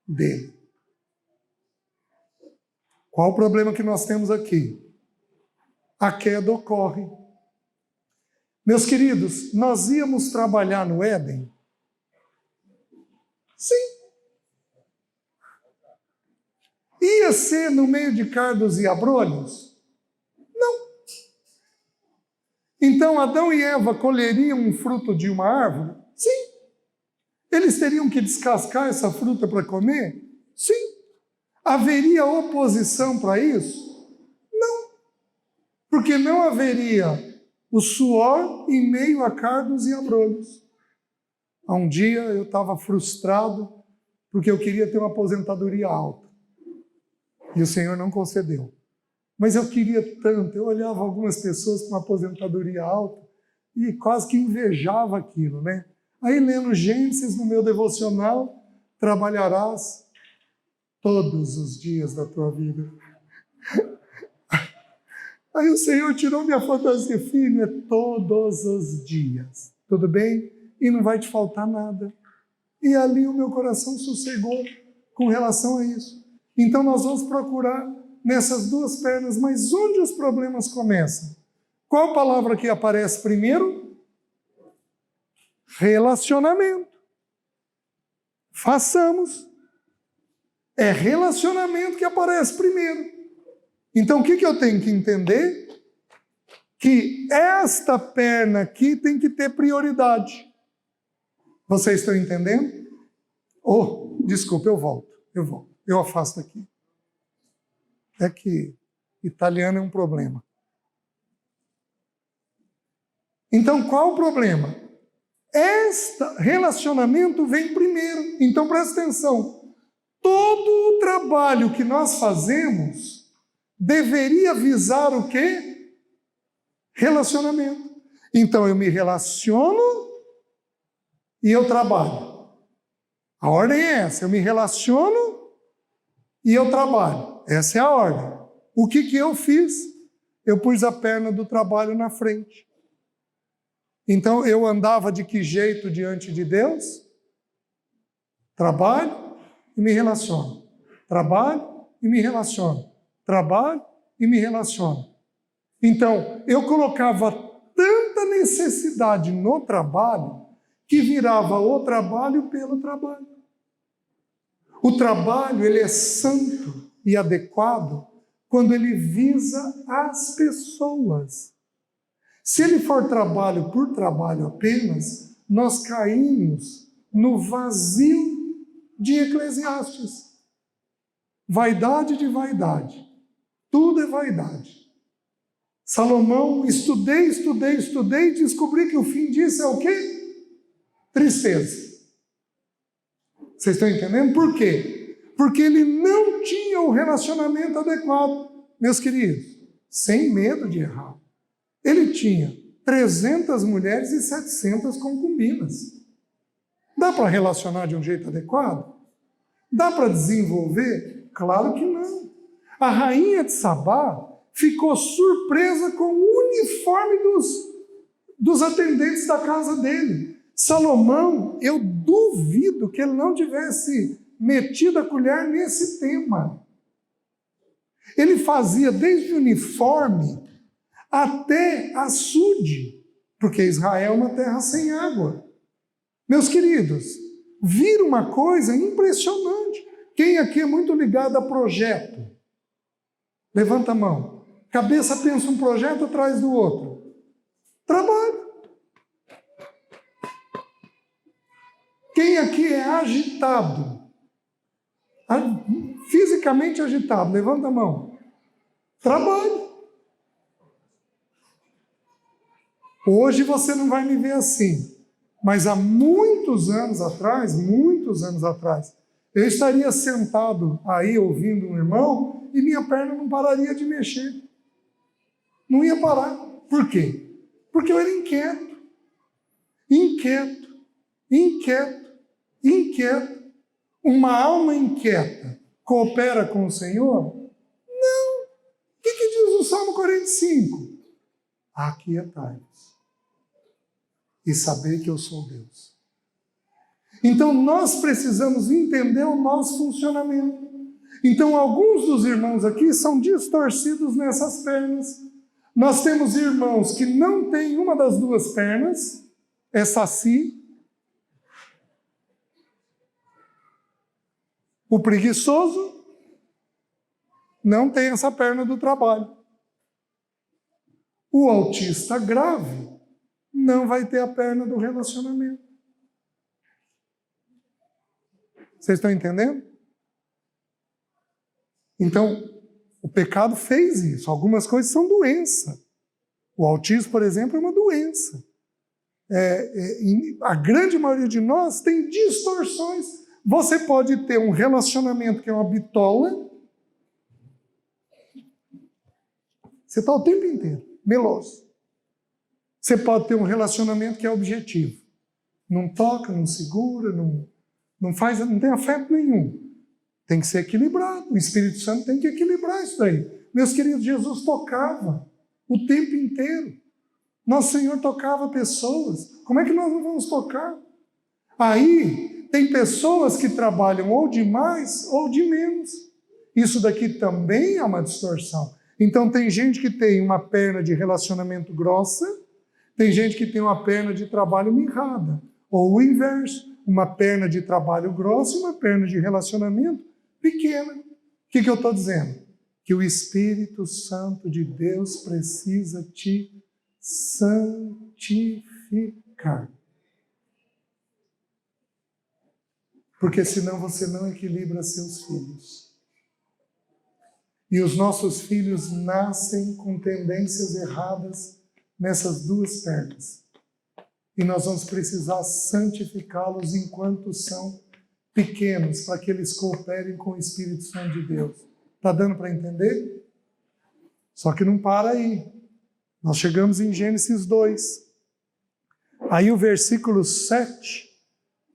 dele. Qual o problema que nós temos aqui? A queda ocorre. Meus queridos, nós íamos trabalhar no Éden? Sim. Ia ser no meio de cardos e abrolhos? Não. Então Adão e Eva colheriam um fruto de uma árvore? Sim. Eles teriam que descascar essa fruta para comer? Sim. Haveria oposição para isso? Não. Porque não haveria o suor em meio a cardos e abrolhos. Há um dia eu estava frustrado porque eu queria ter uma aposentadoria alta. E o Senhor não concedeu. Mas eu queria tanto, eu olhava algumas pessoas com uma aposentadoria alta e quase que invejava aquilo, né? Aí lendo Gênesis no meu devocional, trabalharás todos os dias da tua vida. Aí o Senhor tirou minha fantasia, filho, é todos os dias. Tudo bem? E não vai te faltar nada. E ali o meu coração sossegou com relação a isso. Então nós vamos procurar nessas duas pernas, mas onde os problemas começam? Qual palavra que aparece primeiro? Relacionamento. Façamos. É relacionamento que aparece primeiro. Então, o que eu tenho que entender? Que esta perna aqui tem que ter prioridade. Vocês estão entendendo? Oh, desculpa, eu volto. Eu afasto aqui. É que italiano é um problema. Então, qual o problema? Este relacionamento vem primeiro. Então, presta atenção. Todo o trabalho que nós fazemos deveria visar o quê? Relacionamento. Então, eu me relaciono e eu trabalho. A ordem é essa. Eu me relaciono e eu trabalho. Essa é a ordem. O que eu fiz? Eu pus a perna do trabalho na frente. Então, eu andava de que jeito diante de Deus? Trabalho e me relaciono. Trabalho e me relaciono. Trabalho e me relaciono. Então, eu colocava tanta necessidade no trabalho que virava o trabalho pelo trabalho. O trabalho, ele é santo e adequado quando ele visa as pessoas. Se ele for trabalho por trabalho apenas, nós caímos no vazio de Eclesiastes. Vaidade de vaidade. Tudo é vaidade. Salomão, estudei e descobri que o fim disso é o quê? Tristeza. Vocês estão entendendo? Por quê? Porque ele não tinha o relacionamento adequado. Meus queridos, sem medo de errar. Ele tinha 300 mulheres e 700 concubinas. Dá para relacionar de um jeito adequado? Dá para desenvolver? Claro que não. A rainha de Sabá ficou surpresa com o uniforme dos atendentes da casa dele. Salomão, eu duvido que ele não tivesse metido a colher nesse tema. Ele fazia desde o uniforme até açude, porque Israel é uma terra sem água. Meus queridos, vira uma coisa impressionante. Quem aqui é muito ligado a projeto? Levanta a mão. Cabeça pensa um projeto atrás do outro. Trabalho. Quem aqui é agitado? Fisicamente agitado, levanta a mão. Trabalho. Hoje você não vai me ver assim, mas há muitos anos atrás, eu estaria sentado aí ouvindo um irmão e minha perna não pararia de mexer. Não ia parar. Por quê? Porque eu era inquieto. Uma alma inquieta coopera com o Senhor? Não. O que diz o Salmo 45? Aquietai-vos e saber que eu sou Deus. Então nós precisamos entender o nosso funcionamento. Então alguns dos irmãos aqui são distorcidos nessas pernas. Nós temos irmãos que não têm uma das duas pernas, é saci. O preguiçoso não tem essa perna do trabalho. O autista grave não vai ter a perna do relacionamento. Vocês estão entendendo? Então, o pecado fez isso. Algumas coisas são doença. O autismo, por exemplo, é uma doença. A grande maioria de nós tem distorções. Você pode ter um relacionamento que é uma bitola. Você está o tempo inteiro meloso. Você pode ter um relacionamento que é objetivo. Não toca, não segura, não tem afeto nenhum. Tem que ser equilibrado. O Espírito Santo tem que equilibrar isso daí. Meus queridos, Jesus tocava o tempo inteiro. Nosso Senhor tocava pessoas. Como é que nós não vamos tocar? Aí, tem pessoas que trabalham ou de mais ou de menos. Isso daqui também é uma distorção. Então, tem gente que tem uma perna de relacionamento grossa, tem gente que tem uma perna de trabalho mirrada. Ou o inverso, uma perna de trabalho grossa e uma perna de relacionamento pequena. O que eu estou dizendo? que o Espírito Santo de Deus precisa te santificar. Porque senão você não equilibra seus filhos. E os nossos filhos nascem com tendências erradas nessas duas pernas. E nós vamos precisar santificá-los enquanto são pequenos, para que eles cooperem com o Espírito Santo de Deus. Está dando para entender? Só que não para aí. Nós chegamos em Gênesis 2. Aí o versículo 7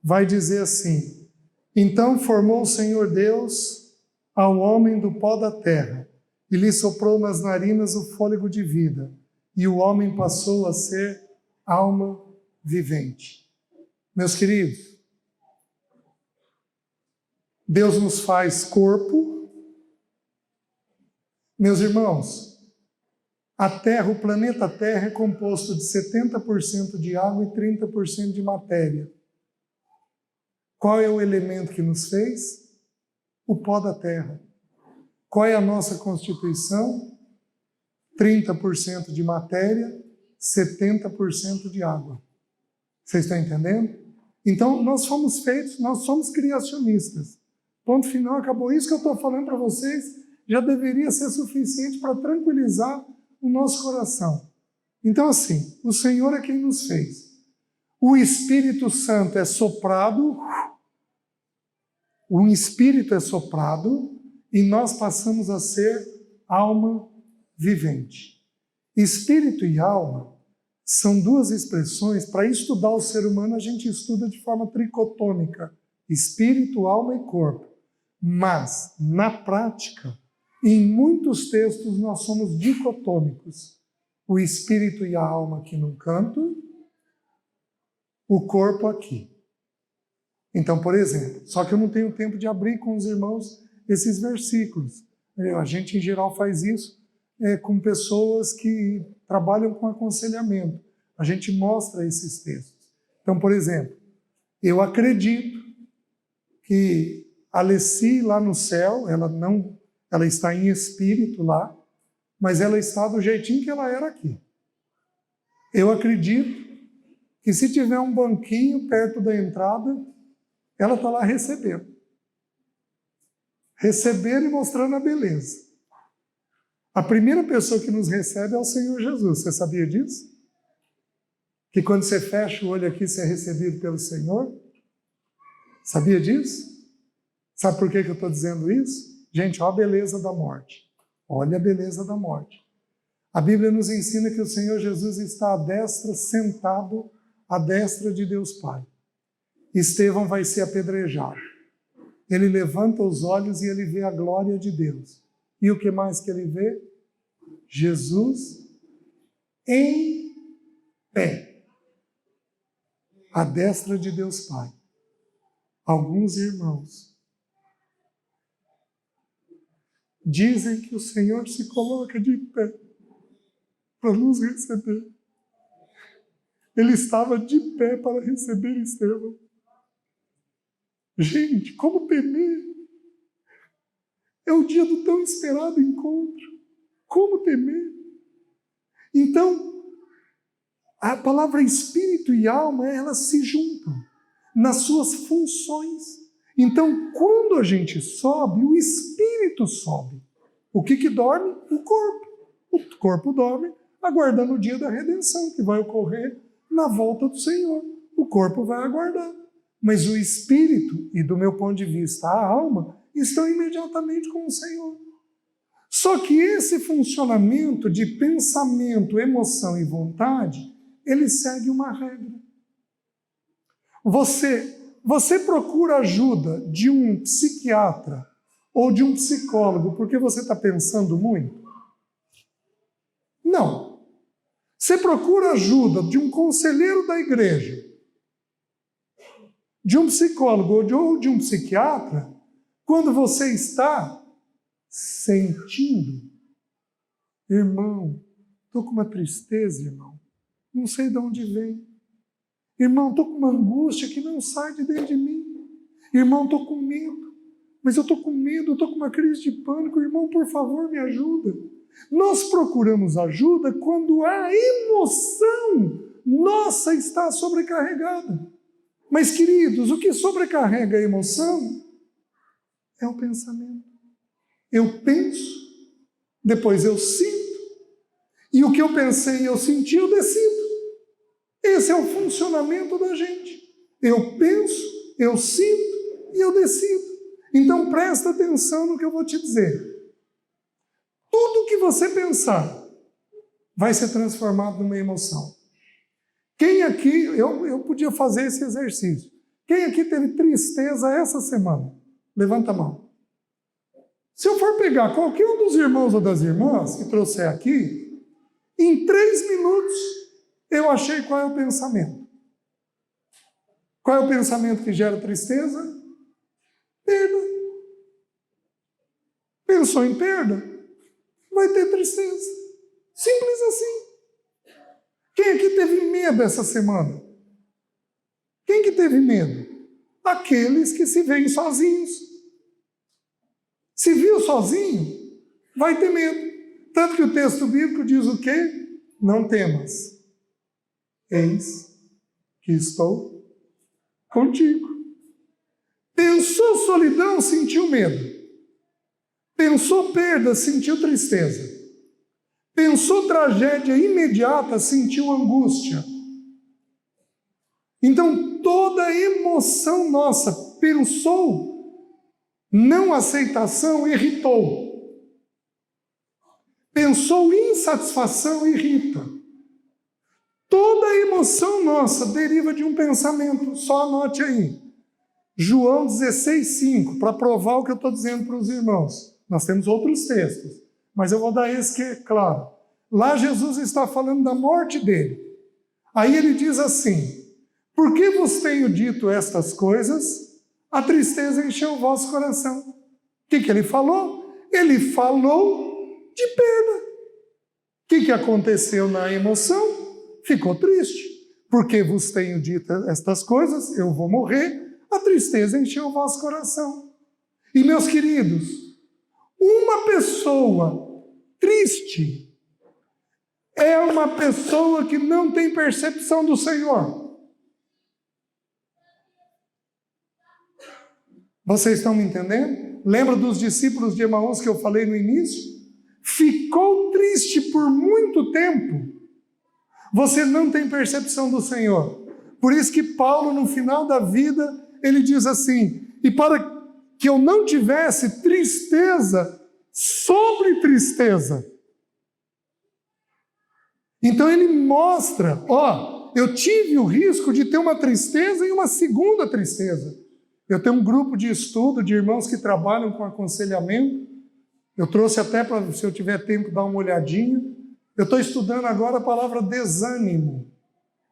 vai dizer assim: então formou o Senhor Deus ao homem do pó da terra, e lhe soprou nas narinas o fôlego de vida, e o homem passou a ser alma vivente. Meus queridos, Deus nos faz corpo. Meus irmãos, a Terra, o planeta Terra é composto de 70% de água e 30% de matéria. Qual é o elemento que nos fez? O pó da terra. Qual é a nossa constituição? 30% de matéria, 70% de água. Vocês estão entendendo? Então, nós fomos feitos, nós somos criacionistas. Ponto final, acabou. Isso que eu estou falando para vocês já deveria ser suficiente para tranquilizar o nosso coração. Então, assim, o Senhor é quem nos fez. O Espírito Santo é soprado, o Espírito é soprado e nós passamos a ser alma vivente. Espírito e alma são duas expressões. Para estudar o ser humano, a gente estuda de forma tricotômica: espírito, alma e corpo. Mas, na prática, em muitos textos nós somos dicotômicos. O espírito e a alma aqui num canto, o corpo aqui. Então, por exemplo, só que eu não tenho tempo de abrir com os irmãos esses versículos. A gente, em geral, faz isso com pessoas que trabalham com aconselhamento. A gente mostra esses textos. Então, por exemplo, eu acredito que a Alessi lá no céu, ela está em espírito lá, mas ela está do jeitinho que ela era aqui. Eu acredito que se tiver um banquinho perto da entrada, ela está lá recebendo. Recebendo e mostrando a beleza. A primeira pessoa que nos recebe é o Senhor Jesus. Você sabia disso? Que quando você fecha o olho aqui, você é recebido pelo Senhor? Sabia disso? Sabe por que eu estou dizendo isso? Gente, olha a beleza da morte. Olha a beleza da morte. A Bíblia nos ensina que o Senhor Jesus está à destra, sentado à destra de Deus Pai. Estevão vai ser apedrejado. Ele levanta os olhos e ele vê a glória de Deus. E o que mais que ele vê? Jesus em pé, à destra de Deus Pai. Alguns irmãos dizem que o Senhor se coloca de pé para nos receber. Ele estava de pé para receber Estevão. Gente, como temer? É o dia do tão esperado encontro. Como temer? Então, a palavra espírito e alma, elas se juntam nas suas funções. Então, quando a gente sobe, o espírito sobe. O que dorme? O corpo. O corpo dorme, aguardando o dia da redenção, que vai ocorrer na volta do Senhor. O corpo vai aguardar. Mas o espírito, e do meu ponto de vista, a alma, estão imediatamente com o Senhor. Só que esse funcionamento de pensamento, emoção e vontade, ele segue uma regra. Você procura ajuda de um psiquiatra ou de um psicólogo porque você está pensando muito? Não. Você procura ajuda de um conselheiro da igreja, de um psicólogo ou de um psiquiatra, quando você está sentindo. Irmão, estou com uma tristeza, irmão. Não sei de onde vem. Irmão, estou com uma angústia que não sai de dentro de mim. Irmão, estou com medo. mas eu estou com medo, eu estou com uma crise de pânico, irmão, por favor, me ajuda. Nós procuramos ajuda quando a emoção nossa está sobrecarregada. Mas, queridos, o que sobrecarrega a emoção é o pensamento. Eu penso, depois eu sinto, e o que eu pensei e eu senti, eu decido. Esse é o funcionamento da gente. Eu penso, eu sinto e eu decido. Então, presta atenção no que eu vou te dizer. Tudo que você pensar vai ser transformado numa emoção. Quem aqui, eu podia fazer esse exercício. Quem aqui teve tristeza essa semana? Levanta a mão. Se eu for pegar qualquer um dos irmãos ou das irmãs e trouxer aqui, em 3 minutos eu achei qual é o pensamento. Qual é o pensamento que gera tristeza? Perda. Pensou em perda? Vai ter tristeza. Simples assim. Quem aqui teve medo essa semana? Quem que teve medo? Aqueles que se veem sozinhos. Se viu sozinho, vai ter medo. Tanto que o texto bíblico diz o quê? Não temas. Eis que estou contigo. Pensou solidão, sentiu medo. Pensou perda, sentiu tristeza. Pensou tragédia imediata, sentiu angústia. Então, toda emoção nossa, pensou não aceitação, irritou. Pensou insatisfação, irrita. Toda emoção nossa deriva de um pensamento. Só anote aí. João 16:5, para provar o que eu estou dizendo para os irmãos. Nós temos outros textos, mas eu vou dar esse que é claro. Lá Jesus está falando da morte dele. Aí ele diz assim: por que vos tenho dito estas coisas? A tristeza encheu o vosso coração. O que ele falou? Ele falou de perda. O que aconteceu na emoção? Ficou triste. Porque vos tenho dito estas coisas, eu vou morrer, a tristeza encheu o vosso coração. E meus queridos, uma pessoa triste é uma pessoa que não tem percepção do Senhor. Vocês estão me entendendo? Lembra dos discípulos de Emaús que eu falei no início? Ficou triste por muito tempo. Você não tem percepção do Senhor. Por isso que Paulo, no final da vida, ele diz assim: e para que eu não tivesse tristeza sobre tristeza. Então ele mostra, eu tive o risco de ter uma tristeza e uma segunda tristeza. Eu tenho um grupo de estudo de irmãos que trabalham com aconselhamento. Eu trouxe até para, se eu tiver tempo, dar uma olhadinha. Eu estou estudando agora a palavra desânimo,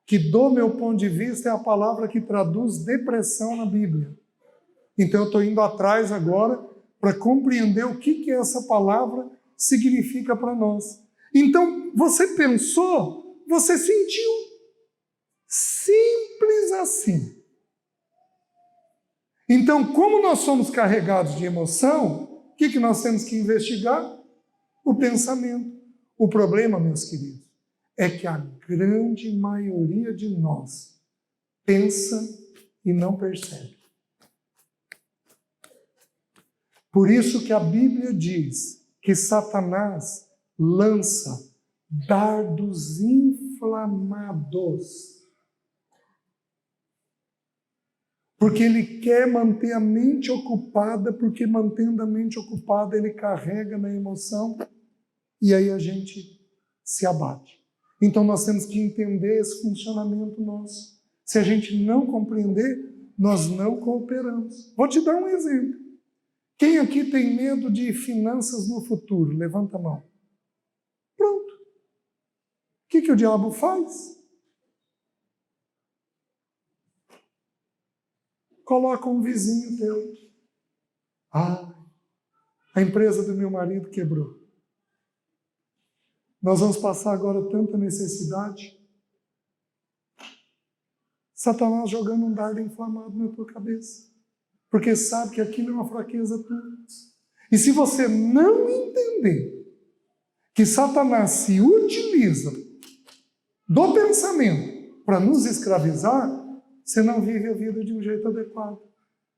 que do meu ponto de vista é a palavra que traduz depressão na Bíblia. Então eu estou indo atrás agora para compreender o que essa palavra significa para nós. Então, você pensou, você sentiu. Simples assim. Então, como nós somos carregados de emoção, o que nós temos que investigar? O pensamento. O problema, meus queridos, é que a grande maioria de nós pensa e não percebe. Por isso que a Bíblia diz que Satanás lança dardos inflamados. Porque ele quer manter a mente ocupada, porque mantendo a mente ocupada ele carrega na emoção e aí a gente se abate. Então nós temos que entender esse funcionamento nosso. Se a gente não compreender, nós não cooperamos. Vou te dar um exemplo. Quem aqui tem medo de finanças no futuro? Levanta a mão. Pronto. O que o diabo faz? Coloca um vizinho teu. A empresa do meu marido quebrou. Nós vamos passar agora tanta necessidade. Satanás jogando um dardo inflamado na tua cabeça. porque sabe que aquilo é uma fraqueza tua. E se você não entender que Satanás se utiliza do pensamento para nos escravizar, você não vive a vida de um jeito adequado.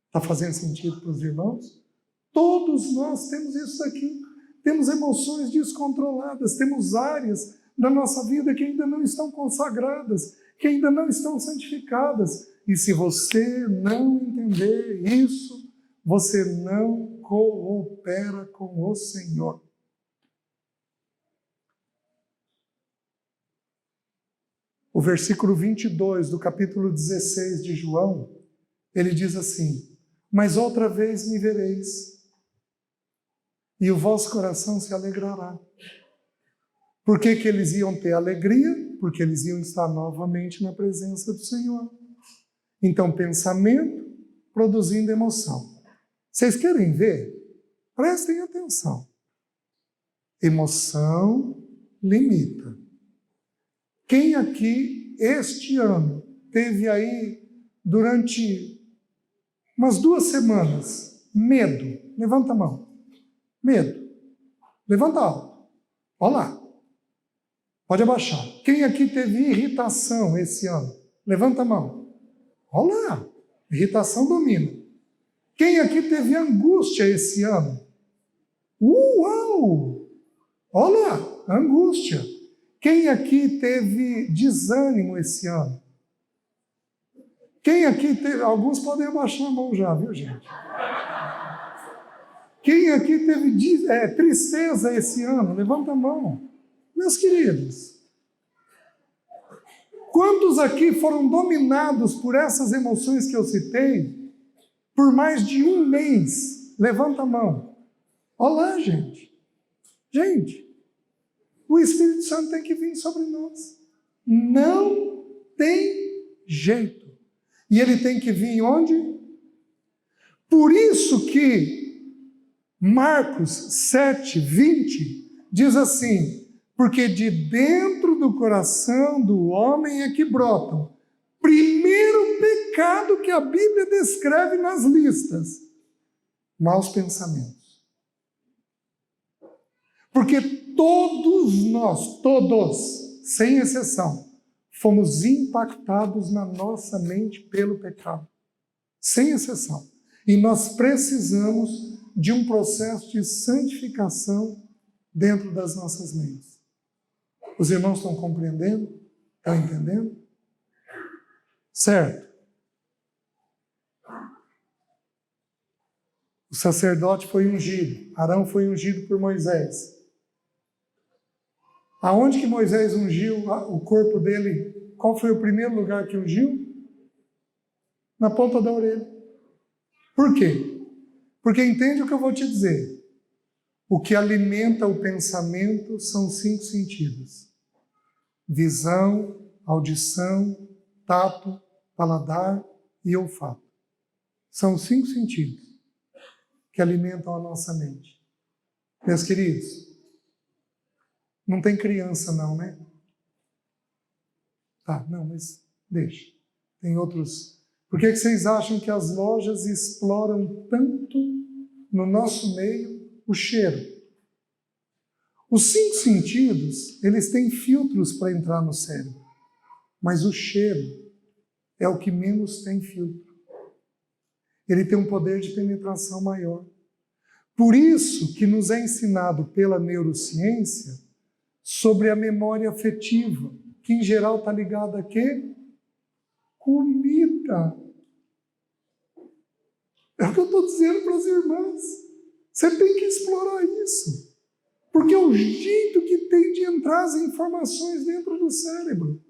Está fazendo sentido para os irmãos? Todos nós temos isso aqui. Temos emoções descontroladas, temos áreas da nossa vida que ainda não estão consagradas, que ainda não estão santificadas. E se você não entender isso, você não coopera com o Senhor. O versículo 22 do capítulo 16 de João, ele diz assim: mas outra vez me vereis, e o vosso coração se alegrará. Por que que eles iam ter alegria? Porque eles iam estar novamente na presença do Senhor. Então, pensamento produzindo emoção. Vocês querem ver? Prestem atenção. Emoção limita. Quem aqui, este ano, teve aí, durante umas 2 semanas, medo? Levanta a mão. Medo. Levanta alto. Olha lá. Pode abaixar. Quem aqui teve irritação esse ano? Levanta a mão. Olha lá. Irritação domina. Quem aqui teve angústia esse ano? Uau! Olha lá. Angústia. Quem aqui teve desânimo esse ano? Quem aqui teve... Alguns podem abaixar a mão já, viu, gente? Quem aqui teve tristeza esse ano? Levanta a mão. Meus queridos, quantos aqui foram dominados por essas emoções que eu citei por mais de 1 mês? Levanta a mão. Olha lá, gente. Gente, o Espírito Santo tem que vir sobre nós. Não tem jeito. E ele tem que vir onde? Por isso que Marcos 7:20 diz assim: porque de dentro do coração do homem é que brotam. Primeiro pecado que a Bíblia descreve nas listas: maus pensamentos. Porque todos nós, todos, sem exceção, fomos impactados na nossa mente pelo pecado. Sem exceção. E nós precisamos de um processo de santificação dentro das nossas mentes. Os irmãos estão compreendendo? Estão entendendo? Certo. O sacerdote foi ungido. Arão foi ungido por Moisés. Aonde que Moisés ungiu o corpo dele? Qual foi o primeiro lugar que ungiu? Na ponta da orelha. Por quê? Porque entende o que eu vou te dizer. O que alimenta o pensamento são 5 sentidos: visão, audição, tato, paladar e olfato. São 5 sentidos que alimentam a nossa mente. Meus queridos, não tem criança não, né? Tá, não, mas deixa. Tem outros. Por que vocês acham que as lojas exploram tanto no nosso meio o cheiro? Os 5 sentidos, eles têm filtros para entrar no cérebro, mas o cheiro é o que menos tem filtro. Ele tem um poder de penetração maior. Por isso que nos é ensinado pela neurociência sobre a memória afetiva, que em geral está ligada a quê? Comida. É o que eu estou dizendo para as irmãs. Você tem que explorar isso. Porque é o jeito que tem de entrar as informações dentro do cérebro.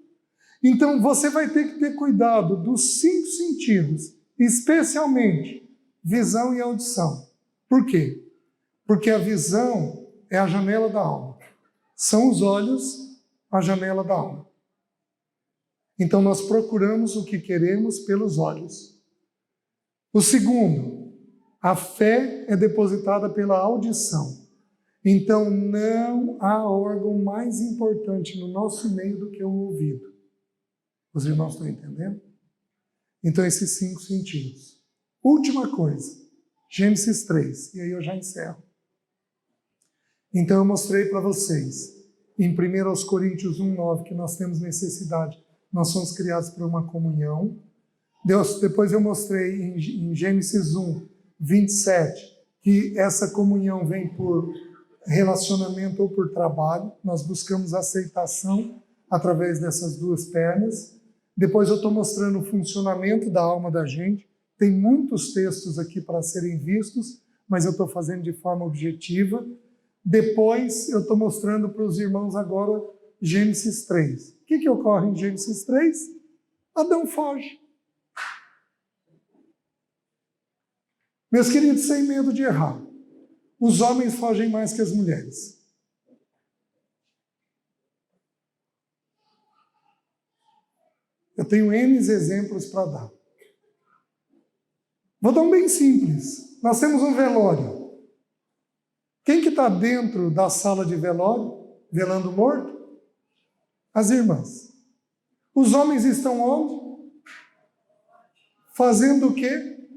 Então, você vai ter que ter cuidado dos 5 sentidos, especialmente visão e audição. Por quê? Porque a visão é a janela da alma. São os olhos a janela da alma. Então, nós procuramos o que queremos pelos olhos. O segundo, a fé é depositada pela audição. Então, não há órgão mais importante no nosso meio do que o ouvido. Os irmãos estão entendendo? Então, esses 5 sentidos. Última coisa, Gênesis 3, e aí eu já encerro. Então eu mostrei para vocês, em 1 Coríntios 1:9, que nós temos necessidade, nós somos criados para uma comunhão. Depois eu mostrei em Gênesis 1:27, que essa comunhão vem por relacionamento ou por trabalho, nós buscamos aceitação através dessas duas pernas. Depois eu estou mostrando o funcionamento da alma da gente, tem muitos textos aqui para serem vistos, mas eu estou fazendo de forma objetiva. Depois eu estou mostrando para os irmãos agora Gênesis 3. O que ocorre em Gênesis 3? Adão foge. Meus queridos, sem medo de errar, os homens fogem mais que as mulheres. Eu tenho N exemplos para dar. Vou dar um bem simples. Nós temos um velório. Quem que está dentro da sala de velório, velando o morto? As irmãs. Os homens estão onde? Fazendo o quê?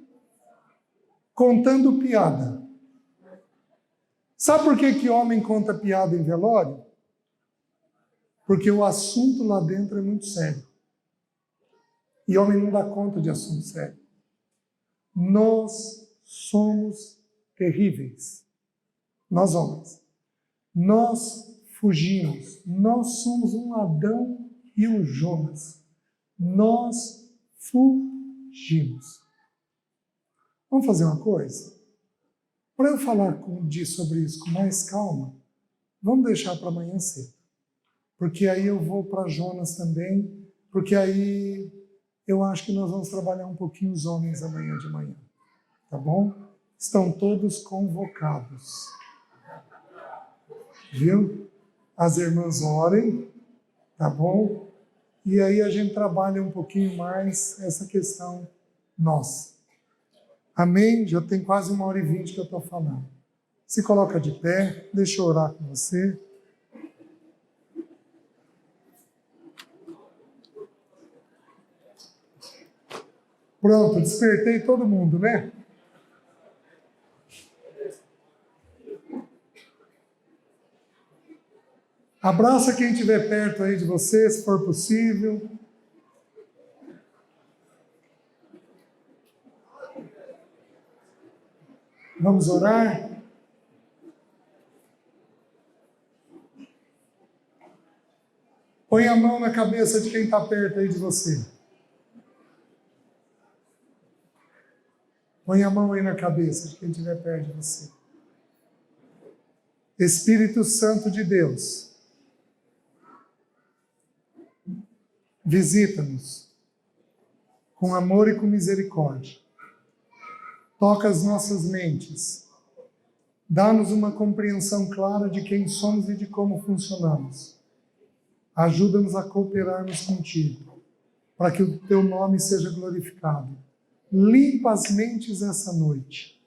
Contando piada. Sabe por que homem conta piada em velório? Porque o assunto lá dentro é muito sério. E homem não dá conta de assunto sério. Nós somos terríveis. Nós homens. Nós fugimos. Nós somos um Adão e um Jonas. Nós fugimos. Vamos fazer uma coisa? Para eu falar sobre isso com mais calma, vamos deixar para amanhã cedo. Porque aí eu vou para Jonas também, porque aí eu acho que nós vamos trabalhar um pouquinho os homens amanhã de manhã. Tá bom? Estão todos convocados. Viu? As irmãs orem, tá bom? E aí a gente trabalha um pouquinho mais essa questão nossa. Amém? Já tem quase 1h20 que eu estou falando. Se coloca de pé, deixa eu orar com você. Pronto, despertei todo mundo, né? Abraça quem estiver perto aí de você, se for possível. Vamos orar? Põe a mão na cabeça de quem está perto aí de você. Põe a mão aí na cabeça de quem estiver perto de você. Espírito Santo de Deus, visita-nos com amor e com misericórdia. Toca as nossas mentes. Dá-nos uma compreensão clara de quem somos e de como funcionamos. Ajuda-nos a cooperarmos contigo, para que o teu nome seja glorificado. Limpa as mentes essa noite.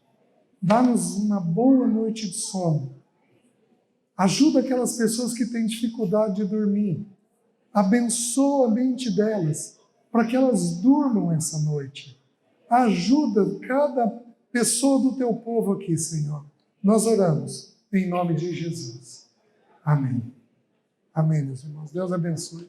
Dá-nos uma boa noite de sono. Ajuda aquelas pessoas que têm dificuldade de dormir. Abençoa a mente delas, para que elas durmam essa noite. Ajuda cada pessoa do teu povo aqui, Senhor. Nós oramos em nome de Jesus. Amém. Amém, meus irmãos. Deus abençoe.